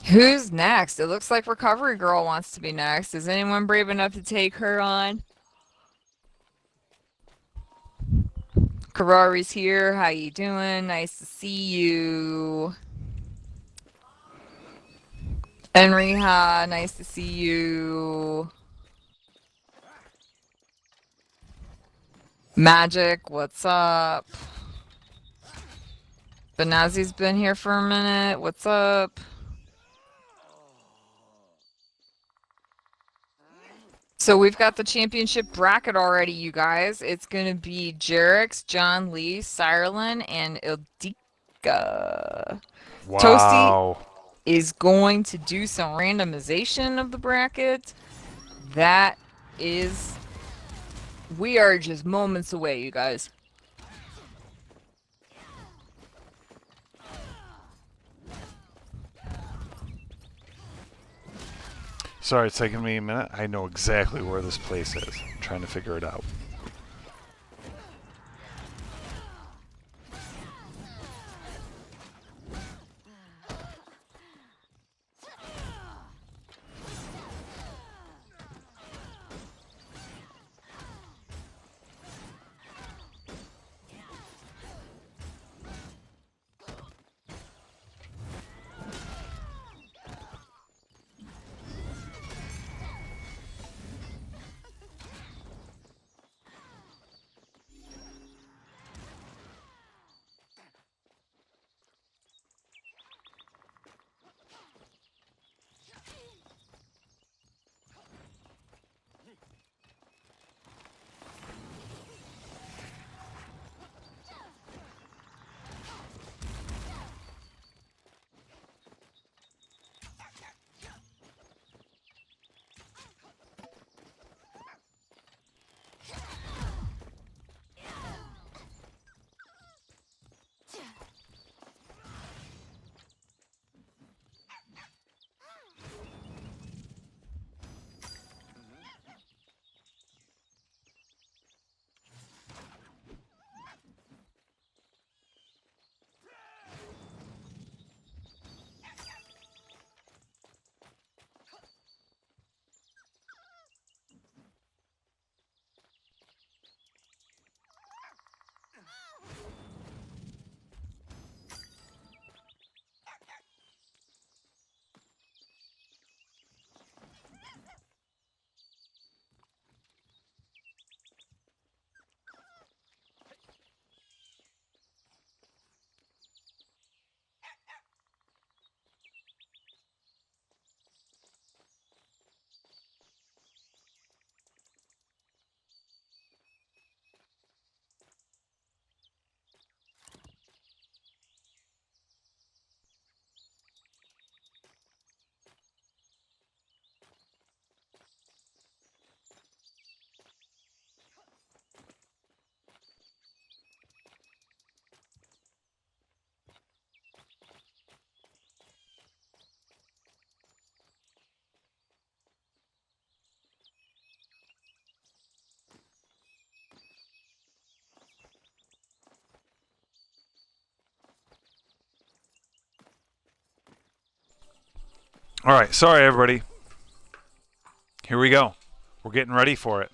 Who's next? It looks like Recovery Girl wants to be next. Is anyone brave enough to take her on? Karari's here. How you doing? Nice to see you. Enriha, nice to see you. Magic, what's up? Benazi's been here for a minute. What's up? So we've got the championship bracket already, you guys. It's going to be Jarex, John Lee, Cyrlin, and Ildika. Toasty Wow. is going to do some randomization of the bracket. That is... We are just moments away, you guys. Sorry, it's taking me a minute. I know exactly where this place is. I'm trying to figure it out. All right, sorry everybody. Here we go. We're getting ready for it.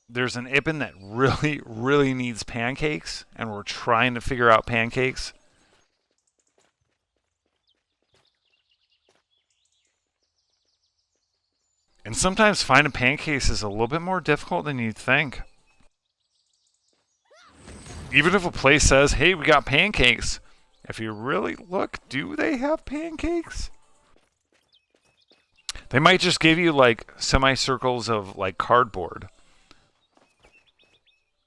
There's an Ippin that really, really needs pancakes, and we're trying to figure out pancakes. And sometimes finding pancakes is a little bit more difficult than you'd think. Even if a place says, hey, we got pancakes, if you really look, do they have pancakes? They might just give you like semicircles of like cardboard.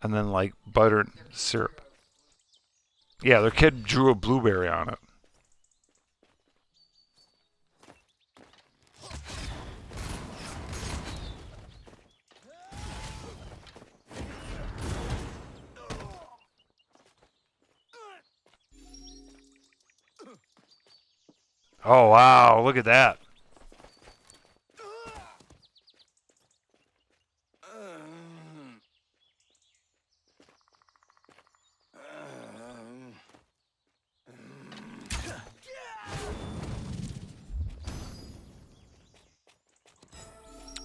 And then like butter and syrup. Yeah, their kid drew a blueberry on it. Oh, wow. Look at that.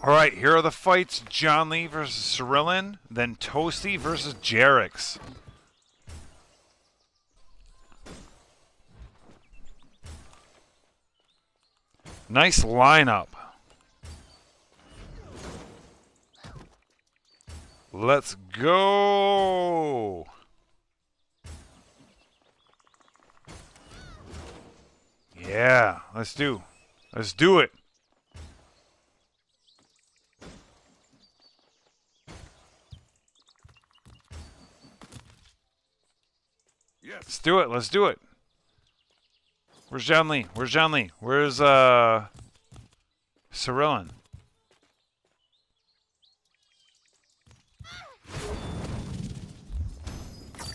All right, here are the fights. John Lee versus Cyrillian, then Toasty versus Jerix. Nice lineup. Let's go. Yeah, let's do it. Let's do it. Let's do it. Where's John Lee? Where's John Lee? Where's Cyrillan?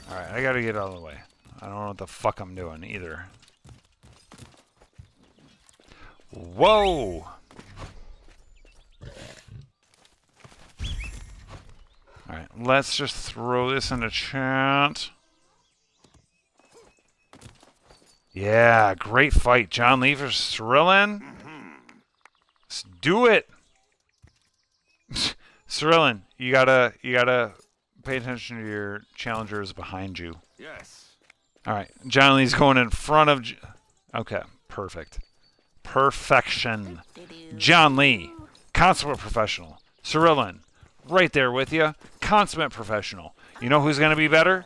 Alright, I gotta get out of the way. I don't know what the fuck I'm doing either. Whoa! Alright, let's just throw this in the chat. Yeah, great fight. John Lee versus Cyrillan. Let's do it. Cyrillan, you gotta pay attention to your challengers behind you. Yes. Alright, John Lee's going in front of... Okay, perfect. Perfection. John Lee, consummate professional. Cyrillan, right there with you. Consummate professional. You know who's going to be better?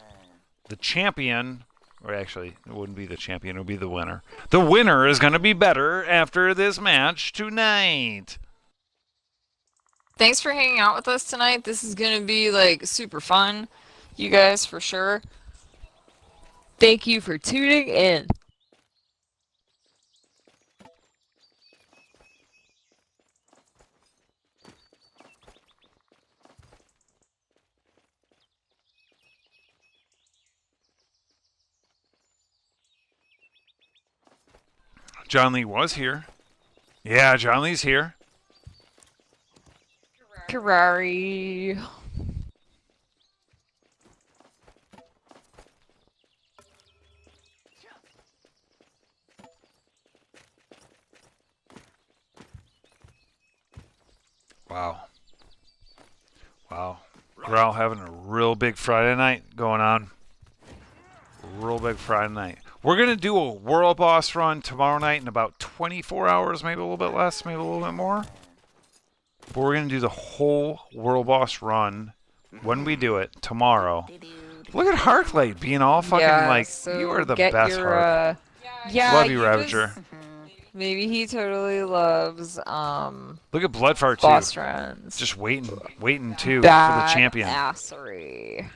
The champion. Or actually, it wouldn't be the champion. It would be the winner. The winner is going to be better after this match tonight. Thanks for hanging out with us tonight. This is going to be, like, super fun. You guys, for sure. Thank you for tuning in. John Lee was here. Yeah, John Lee's here. Karari. Wow. Wow. Growl having a real big Friday night going on. Real big Friday night. We're going to do a World Boss run tomorrow night in about 24 hours, maybe a little bit less, maybe a little bit more. But we're going to do the whole World Boss run when we do it tomorrow. Look at Harkley being all fucking like, so you are the get best, your, Hark. yeah, Love you, just- Ravager. Maybe he totally loves Look at Bloodfart, boss too. runs. Just waiting too, for the Bad champion. assery.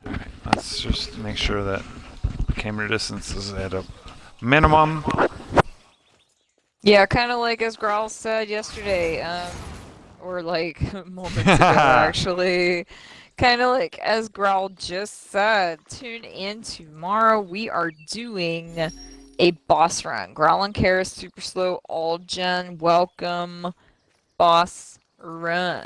Alright, let's just make sure that camera distance is at a minimum. Yeah, kind of like as Growl said yesterday, or like moments ago actually. Kind of like as Growl just said, tune in tomorrow. We are doing a boss run. Growl and Kara super slow, all gen, welcome, boss run.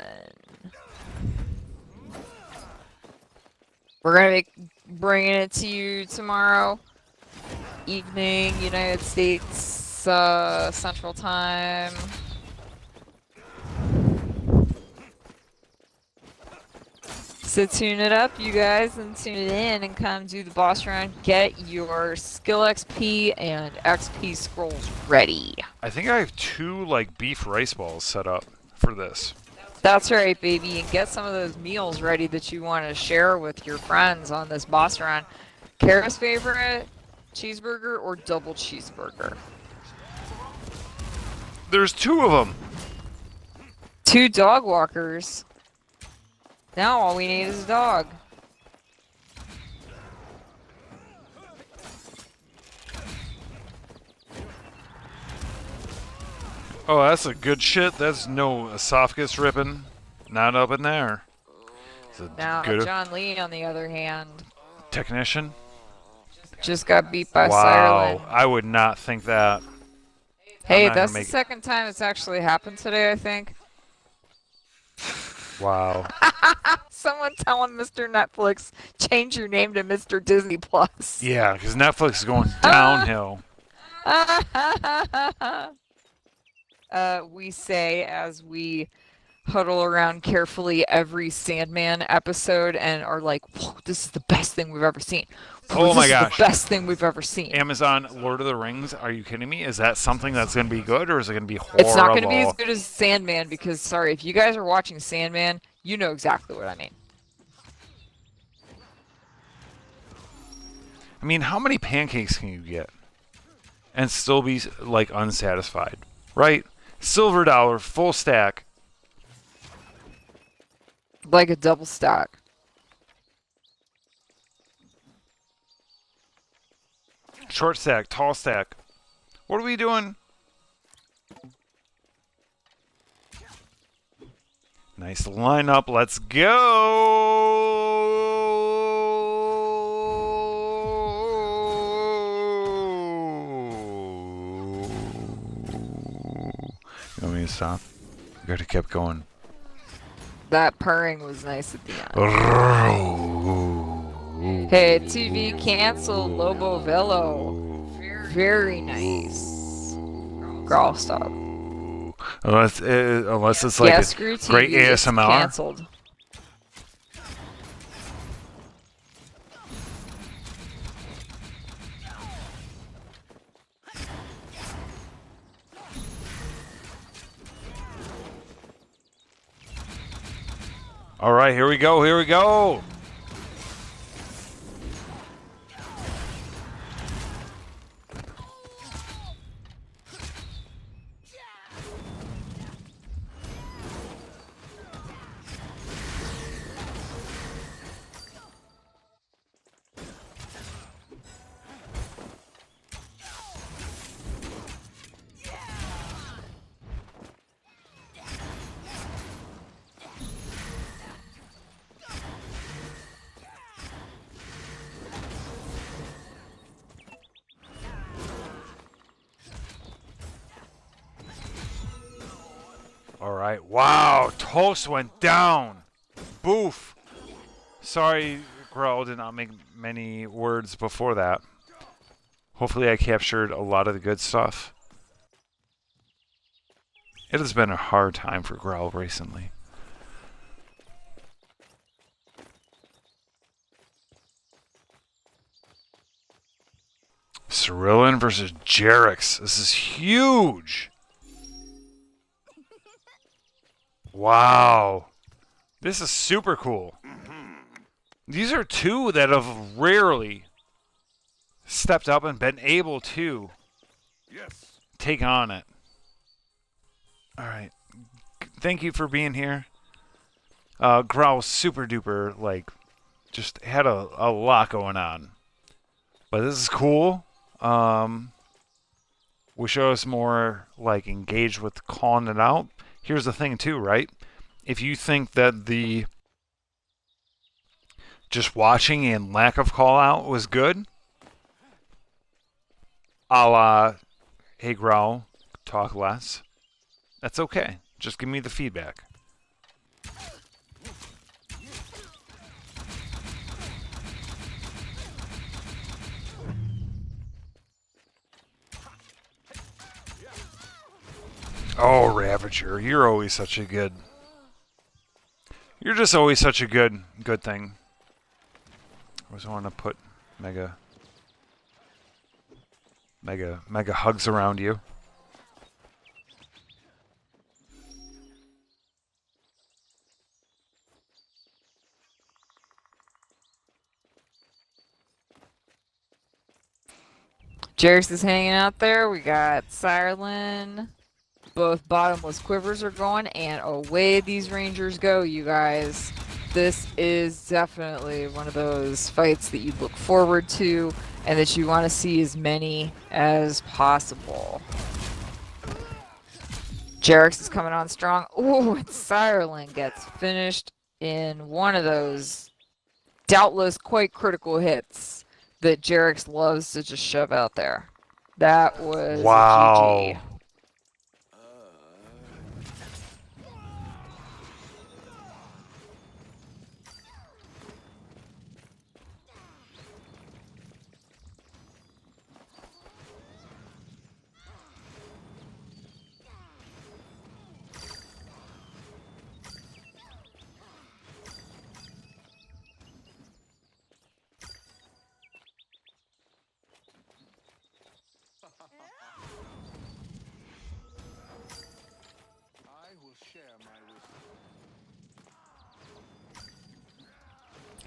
We're gonna be bringing it to you tomorrow evening, United States Central Time. So tune it up, you guys, and tune it in and come do the boss run. Get your skill XP and XP scrolls ready. I think I have 2 like beef rice balls set up for this. That's right, baby, and get some of those meals ready that you want to share with your friends on this boss run. Kara's favorite, cheeseburger or double cheeseburger? There's 2 of them. 2 dog walkers. Now all we need is a dog. Oh, that's a good shit. That's no esophagus ripping. Not up in there. It's a Now, good John Lee, on the other hand, technician. just got beat by Wow, Cyrillan. I would not think that. Hey, not that's gonna the make- second time it's actually happened today, I think. Wow. Someone telling Mr. Netflix, change your name to Mr. Disney Plus. Yeah, because Netflix is going downhill. We say as we huddle around carefully every Sandman episode and are like, whoa, this is the best thing we've ever seen. Whoa, Oh my this gosh. is the best thing we've ever seen. Amazon Lord of the Rings, are you kidding me? Is that something that's going to be good or is it going to be horrible? It's not going to be as good as Sandman because, sorry, if you guys are watching Sandman, you know exactly what I mean. I mean, how many pancakes can you get and still be like unsatisfied, right? Silver dollar, full stack. Like a double stack. Short stack, tall stack. What are we doing? Nice lineup. Let's go. You want me to stop? You gotta keep going. That purring was nice at the end. Hey, TV canceled Lobo Velo. Very nice. Girl, stop. Unless it's like Yeah, a screw TV. great It's ASMR. canceled. All right, here we go. Here we go. All right. Wow, Toast went down. Boof. Sorry, Growl did not make many words before that. Hopefully I captured a lot of the good stuff. It has been a hard time for Growl recently. Cerulean versus Jerix. This is huge. Wow. This is super cool. These are two that have rarely stepped up and been able to take on it. All right. Thank you for being here. Growl super duper, like, just had a lot going on. But this is cool. Wish I was more, like, engaged with calling it out. Here's the thing, too, right? If you think that the just watching and lack of call out was good, a la, hey, Growl, talk less, that's okay. Just give me the feedback. Oh, Ravager, you're always such a good... You're just always such a good thing. I always want to put mega hugs around you. Jerix is hanging out there. We got Sirlin. Both bottomless quivers are going, and away these Rangers go, you guys. This is definitely one of those fights that you look forward to and that you want to see as many as possible. Jerix is coming on strong. Ooh, and Sirlin gets finished in one of those doubtless quite critical hits that Jerix loves to just shove out there. That was wow. a GG.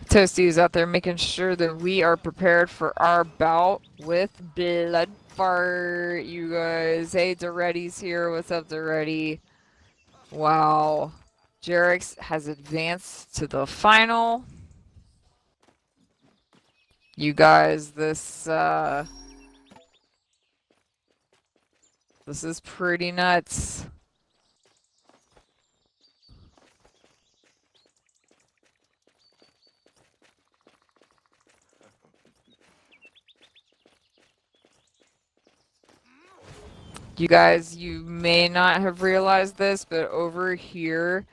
Toasty is out there making sure that we are prepared for our bout with Blood Fart, you guys. Hey, Doretti's here. What's up, Doretti? Wow. Jerix has advanced to the final. You guys, this This is pretty nuts. You guys, you may not have realized this, but over here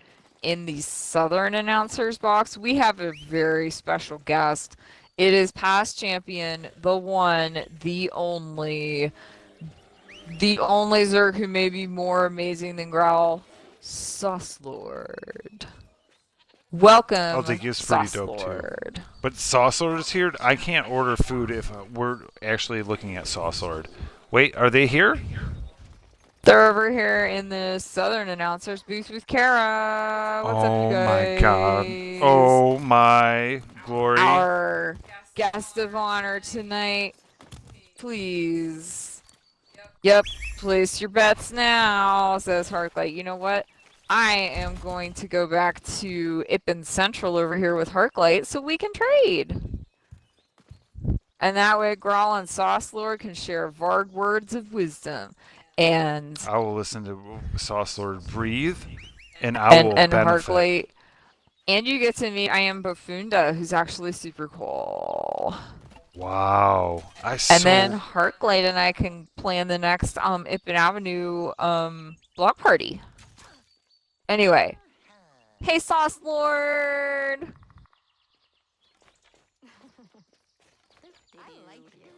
in the Southern announcers box, we have a very special guest. It is past champion, the one, the only Zerg who may be more amazing than Growl, Sauce Lord. I'll Welcome, take you. It's pretty Sauce dope too. Lord. But Sauce Lord is here. I can't order food if we're actually looking at Sauce Lord. Wait, are they here? They're over here in the Southern announcers booth with Kara. What's up, you Oh my guys? god. Oh my glory. Our guest of honor tonight. Please. Yep, place your bets now, says Heartlight. You know what? I am going to go back to Ippen Central over here with Heartlight so we can trade. And that way Grawl and Sauce Lord can share Varg words of wisdom. And I will listen to Sauce Lord breathe, and I will and benefit. Heartlight. And you get to meet I am Bafunda, who's actually super cool. Wow. And then Heartlight and I can plan the next Ippen Avenue block party. Anyway. Hey Sauce Lord! I like you.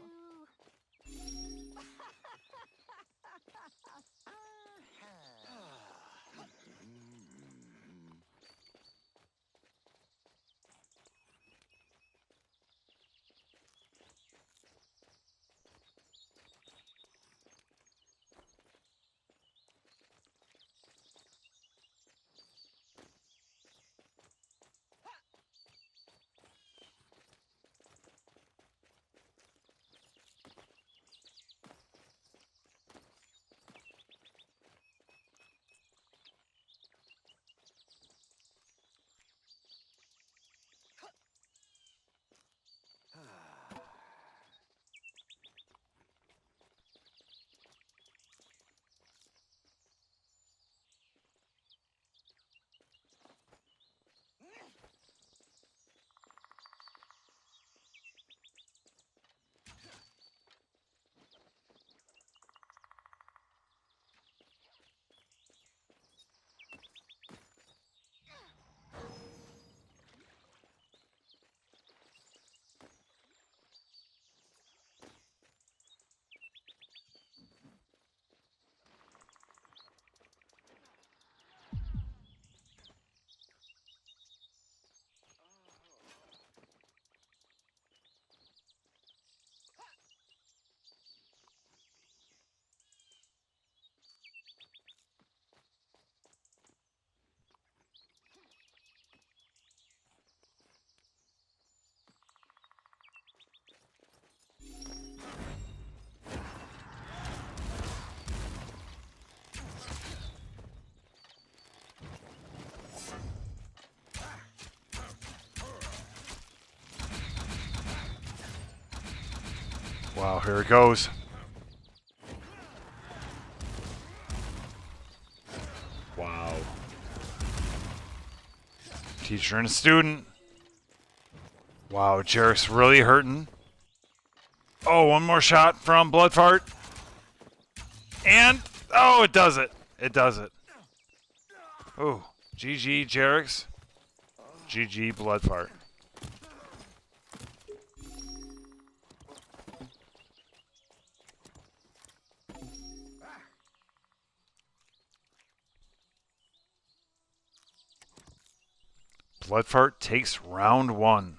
Wow, here it goes. Wow. Teacher and a student. Wow, Jarek's really hurting. Oh, one more shot from Bloodfart. And, oh, it does it. It does it. Oh, GG, Jarek's. GG, Bloodfart. Bloodfart takes round one.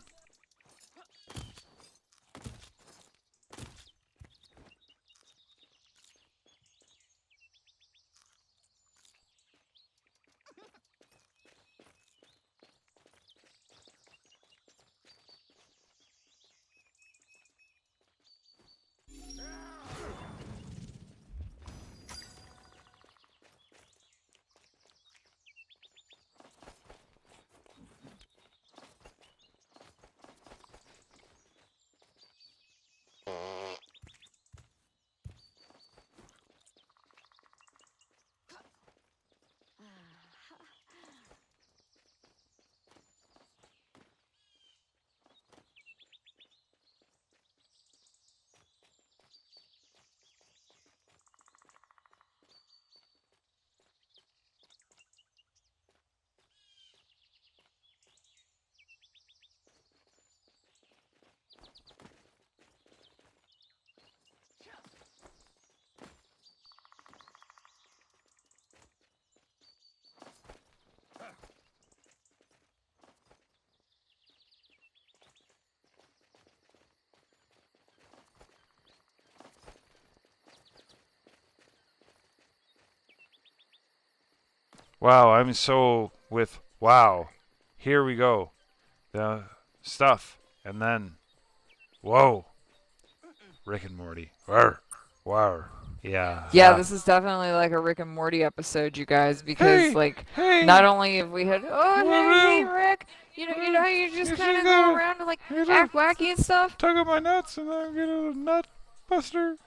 Wow, I'm so with wow. Here we go. The stuff. And then whoa. Rick and Morty. Rawr. Rawr. Yeah. Yeah, this is definitely like a Rick and Morty episode, you guys, because Hey, like hey. not only have we had hey Rick, you know how you just If kind you of go go, around and like you act wacky and stuff. tug at my nuts and then get a nut buster.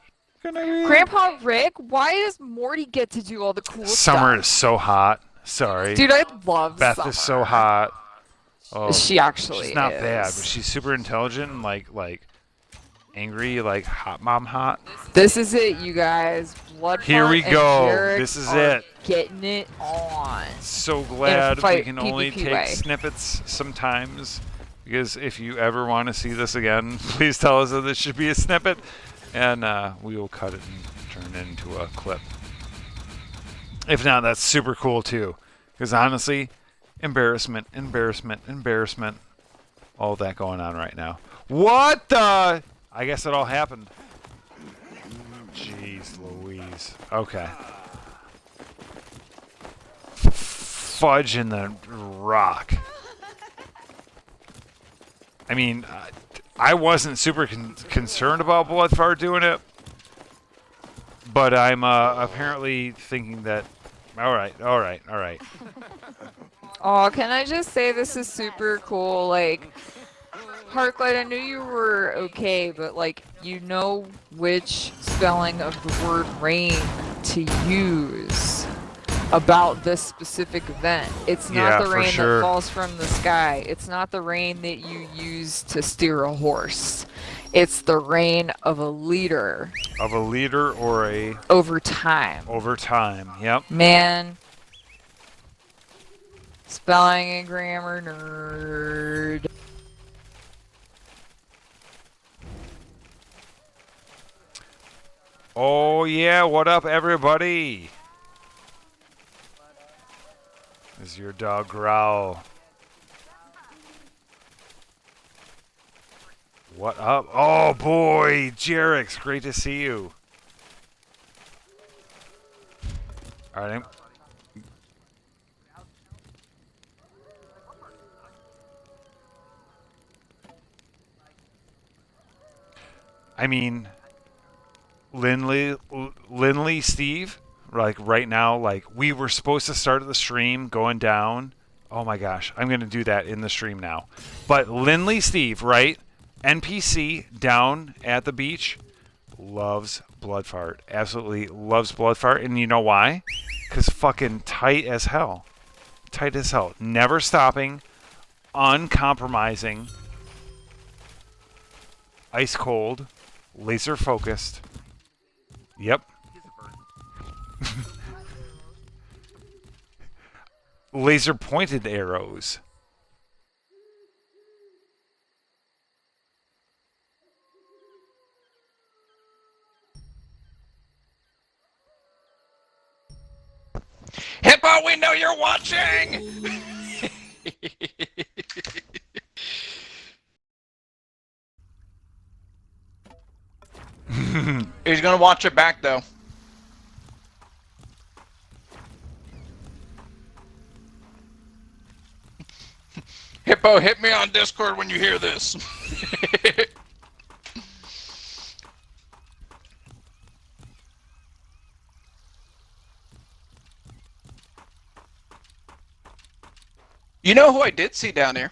Gonna be. Grandpa Rick, why does Morty get to do all the cool Summer stuff? is so hot. Sorry. Dude, I love Beth Summer. is so hot. Oh, She actually she's not is. bad, but she's super intelligent and like angry, like hot mom hot. This is it, you guys. Blood Here we and go. Jarek This is are it. Getting it on. So glad we fight can only PvP take way. snippets sometimes, because if you ever want to see this again, please tell us that this should be a snippet, and we will cut it and turn it into a clip. If not, that's super cool too, because honestly, embarrassment, embarrassment, embarrassment, all that going on right now. What the? I guess it all happened. Jeez Louise. Okay. Fudge in the rock. I mean, I wasn't super concerned about Bloodfart doing it, but I'm apparently thinking that. All right. Oh, can I just say this is super cool? Like, Heartlight, I knew you were okay, but like, you know which spelling of the word rain to use about this specific event. It's Yeah, not the for rain sure. that falls from the sky. It's not the rain that you use to steer a horse. It's the rain of a leader Of a leader or a over time. over time. Yep. Man, spelling and grammar nerd. Oh yeah, what up everybody? Is your dog Growl? What up? Oh boy, Jarek's great to see you. All right. I mean, Lindley, Steve, like right now, like we were supposed to start the stream going down. Oh my gosh, I'm gonna do that in the stream now. But Lindley, Steve, right? NPC down at the beach loves Bloodfart. Absolutely loves Bloodfart, and you know why? Cause fucking tight as hell. Tight as hell. Never stopping, uncompromising, ice cold, laser focused. Yep. Laser pointed arrows. Hippo, we know you're watching! He's gonna watch it back, though. Hippo, hit me on Discord when you hear this. You know who I did see down here?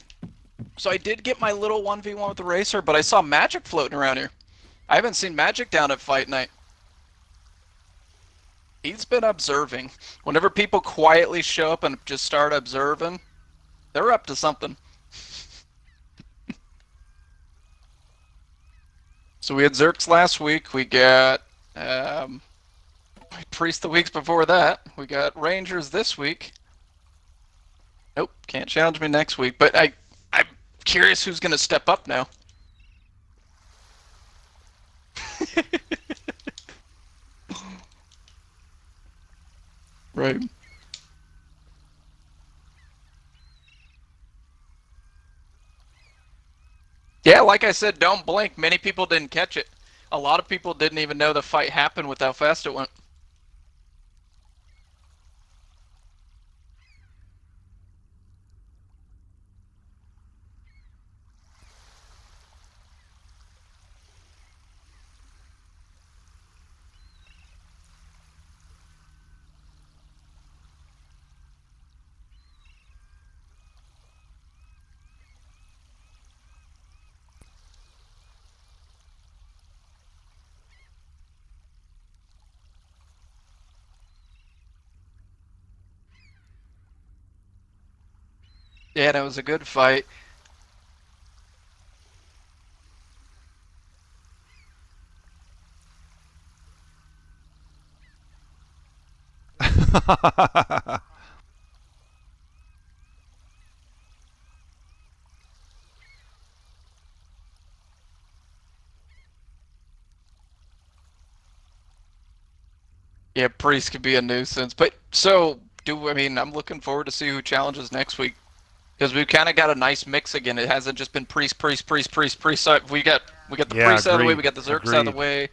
So I did get my little 1v1 with the racer, but I saw Magic floating around here. I haven't seen Magic down at Fight Night. He's been observing. Whenever people quietly show up and just start observing, they're up to something. So we had Zerks last week. We got Priest the weeks before that. We got Rangers this week. Nope, can't challenge me next week. But I'm curious who's going to step up now. Right. Yeah, like I said, don't blink. Many people didn't catch it. A lot of people didn't even know the fight happened with how fast it went. Yeah, and it was a good fight. Yeah, Priest could be a nuisance. But so I mean, I'm looking forward to see who challenges next week. Because we've kind of got a nice mix again. It hasn't just been Priest, Priest, Priest, Priest, Priest. So we got the Yeah, Priest out of the way. We agreed. got the Zerks out of the Agreed. way.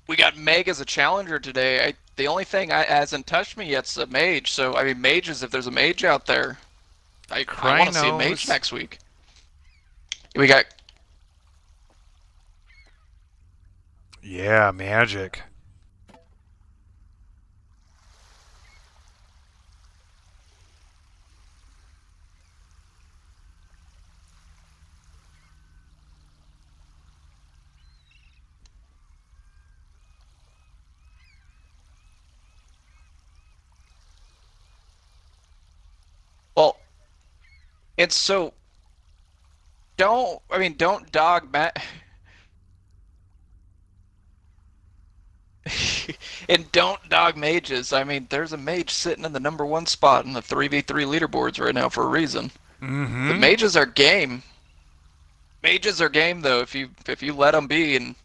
We got Meg as a challenger today. The only thing I hasn't touched me yet's a mage. So I mean, mages. If there's a mage out there, I want to see a mage Krynos. next week. We got Yeah, magic. well. It's so don't dog Matt. And don't dog mages. I mean, there's a mage sitting in the #1 spot in the 3v3 leaderboards right now for a reason. The Mm-hmm. mages are game. Mages are game though if you let them be. And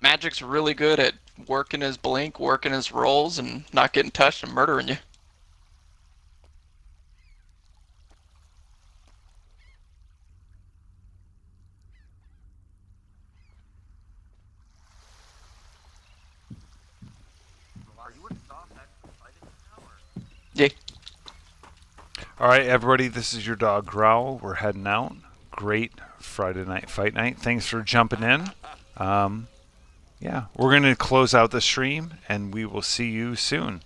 Magic's really good at working his blink, working his rolls, and not getting touched and murdering you. Yeah. All right, everybody, this is your dog Growl. We're heading out. Great Friday night fight night. Thanks for jumping in. Yeah, we're going to close out the stream, and we will see you soon.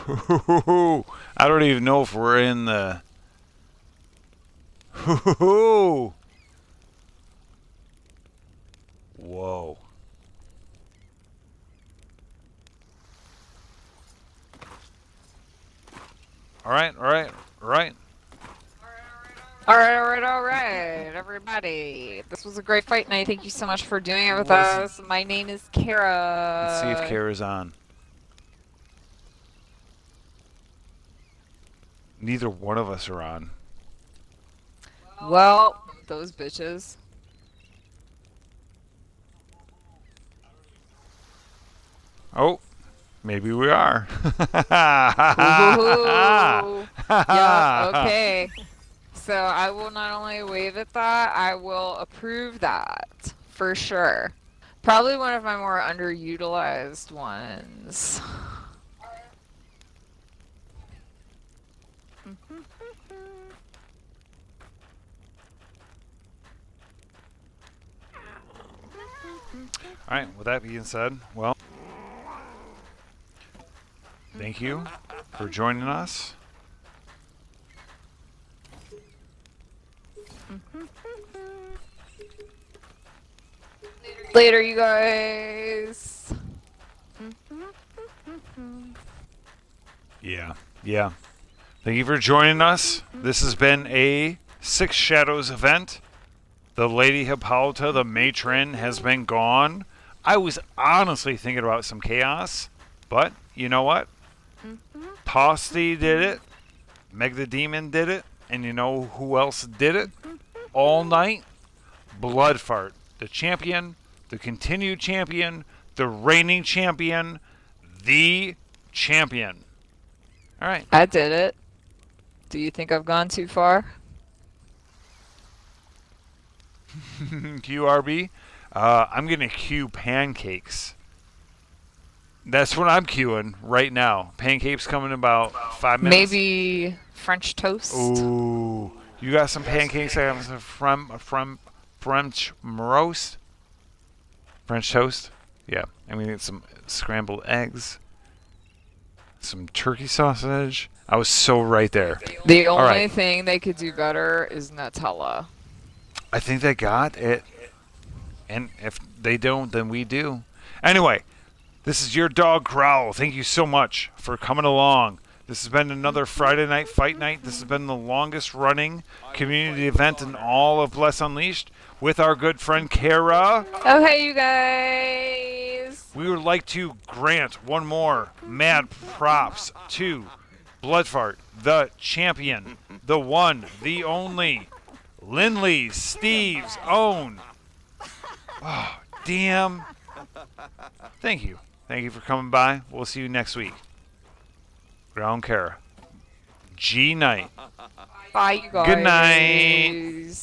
I don't even know if we're in the. Whoa. All right, all right, all right. All right, everybody. This was a great fight night. Thank you so much for doing it with Was- us. My name is Kara. Let's see if Kara's on. Neither one of us are on. Well, those bitches. Oh, maybe we are. Ooh. Yup, okay. So I will not only wave at that, I will approve that for sure. Probably one of my more underutilized ones. All right, with that being said, well, thank you for joining us. Later, you guys. Yeah. Thank you for joining us. This has been a Six Shadows event. The Lady Hippolyta, the matron, has been gone. I was honestly thinking about some chaos, but you know what? Tosti did it. Meg the Demon did it. And you know who else did it? All night? Bloodfart. The champion, the continued champion, the reigning champion, the champion. All right. I did it. Do you think I've gone too far? QRB. I'm going to queue pancakes. That's what I'm queuing right now. Pancakes coming in about 5 minutes. Maybe French toast? Ooh. You got some pancakes I have from French roast? French toast? Yeah. And we need some scrambled eggs. Some turkey sausage. I was so right there. The All only right. thing they could do better is Nutella. I think they got it. And if they don't, then we do. Anyway, this is your dog Growl. Thank you so much for coming along. This has been another Friday Night Fight Night. This has been the longest running community event in all of Bless Unleashed with our good friend Kara. Okay, you guys. We would like to grant one more mad props to Bloodfart, the champion, the one, the only, Lindley, Steve's own. Oh, damn. Thank you. Thank you for coming by. We'll see you next week. Ground Kara. G night. Bye, you guys. Good night.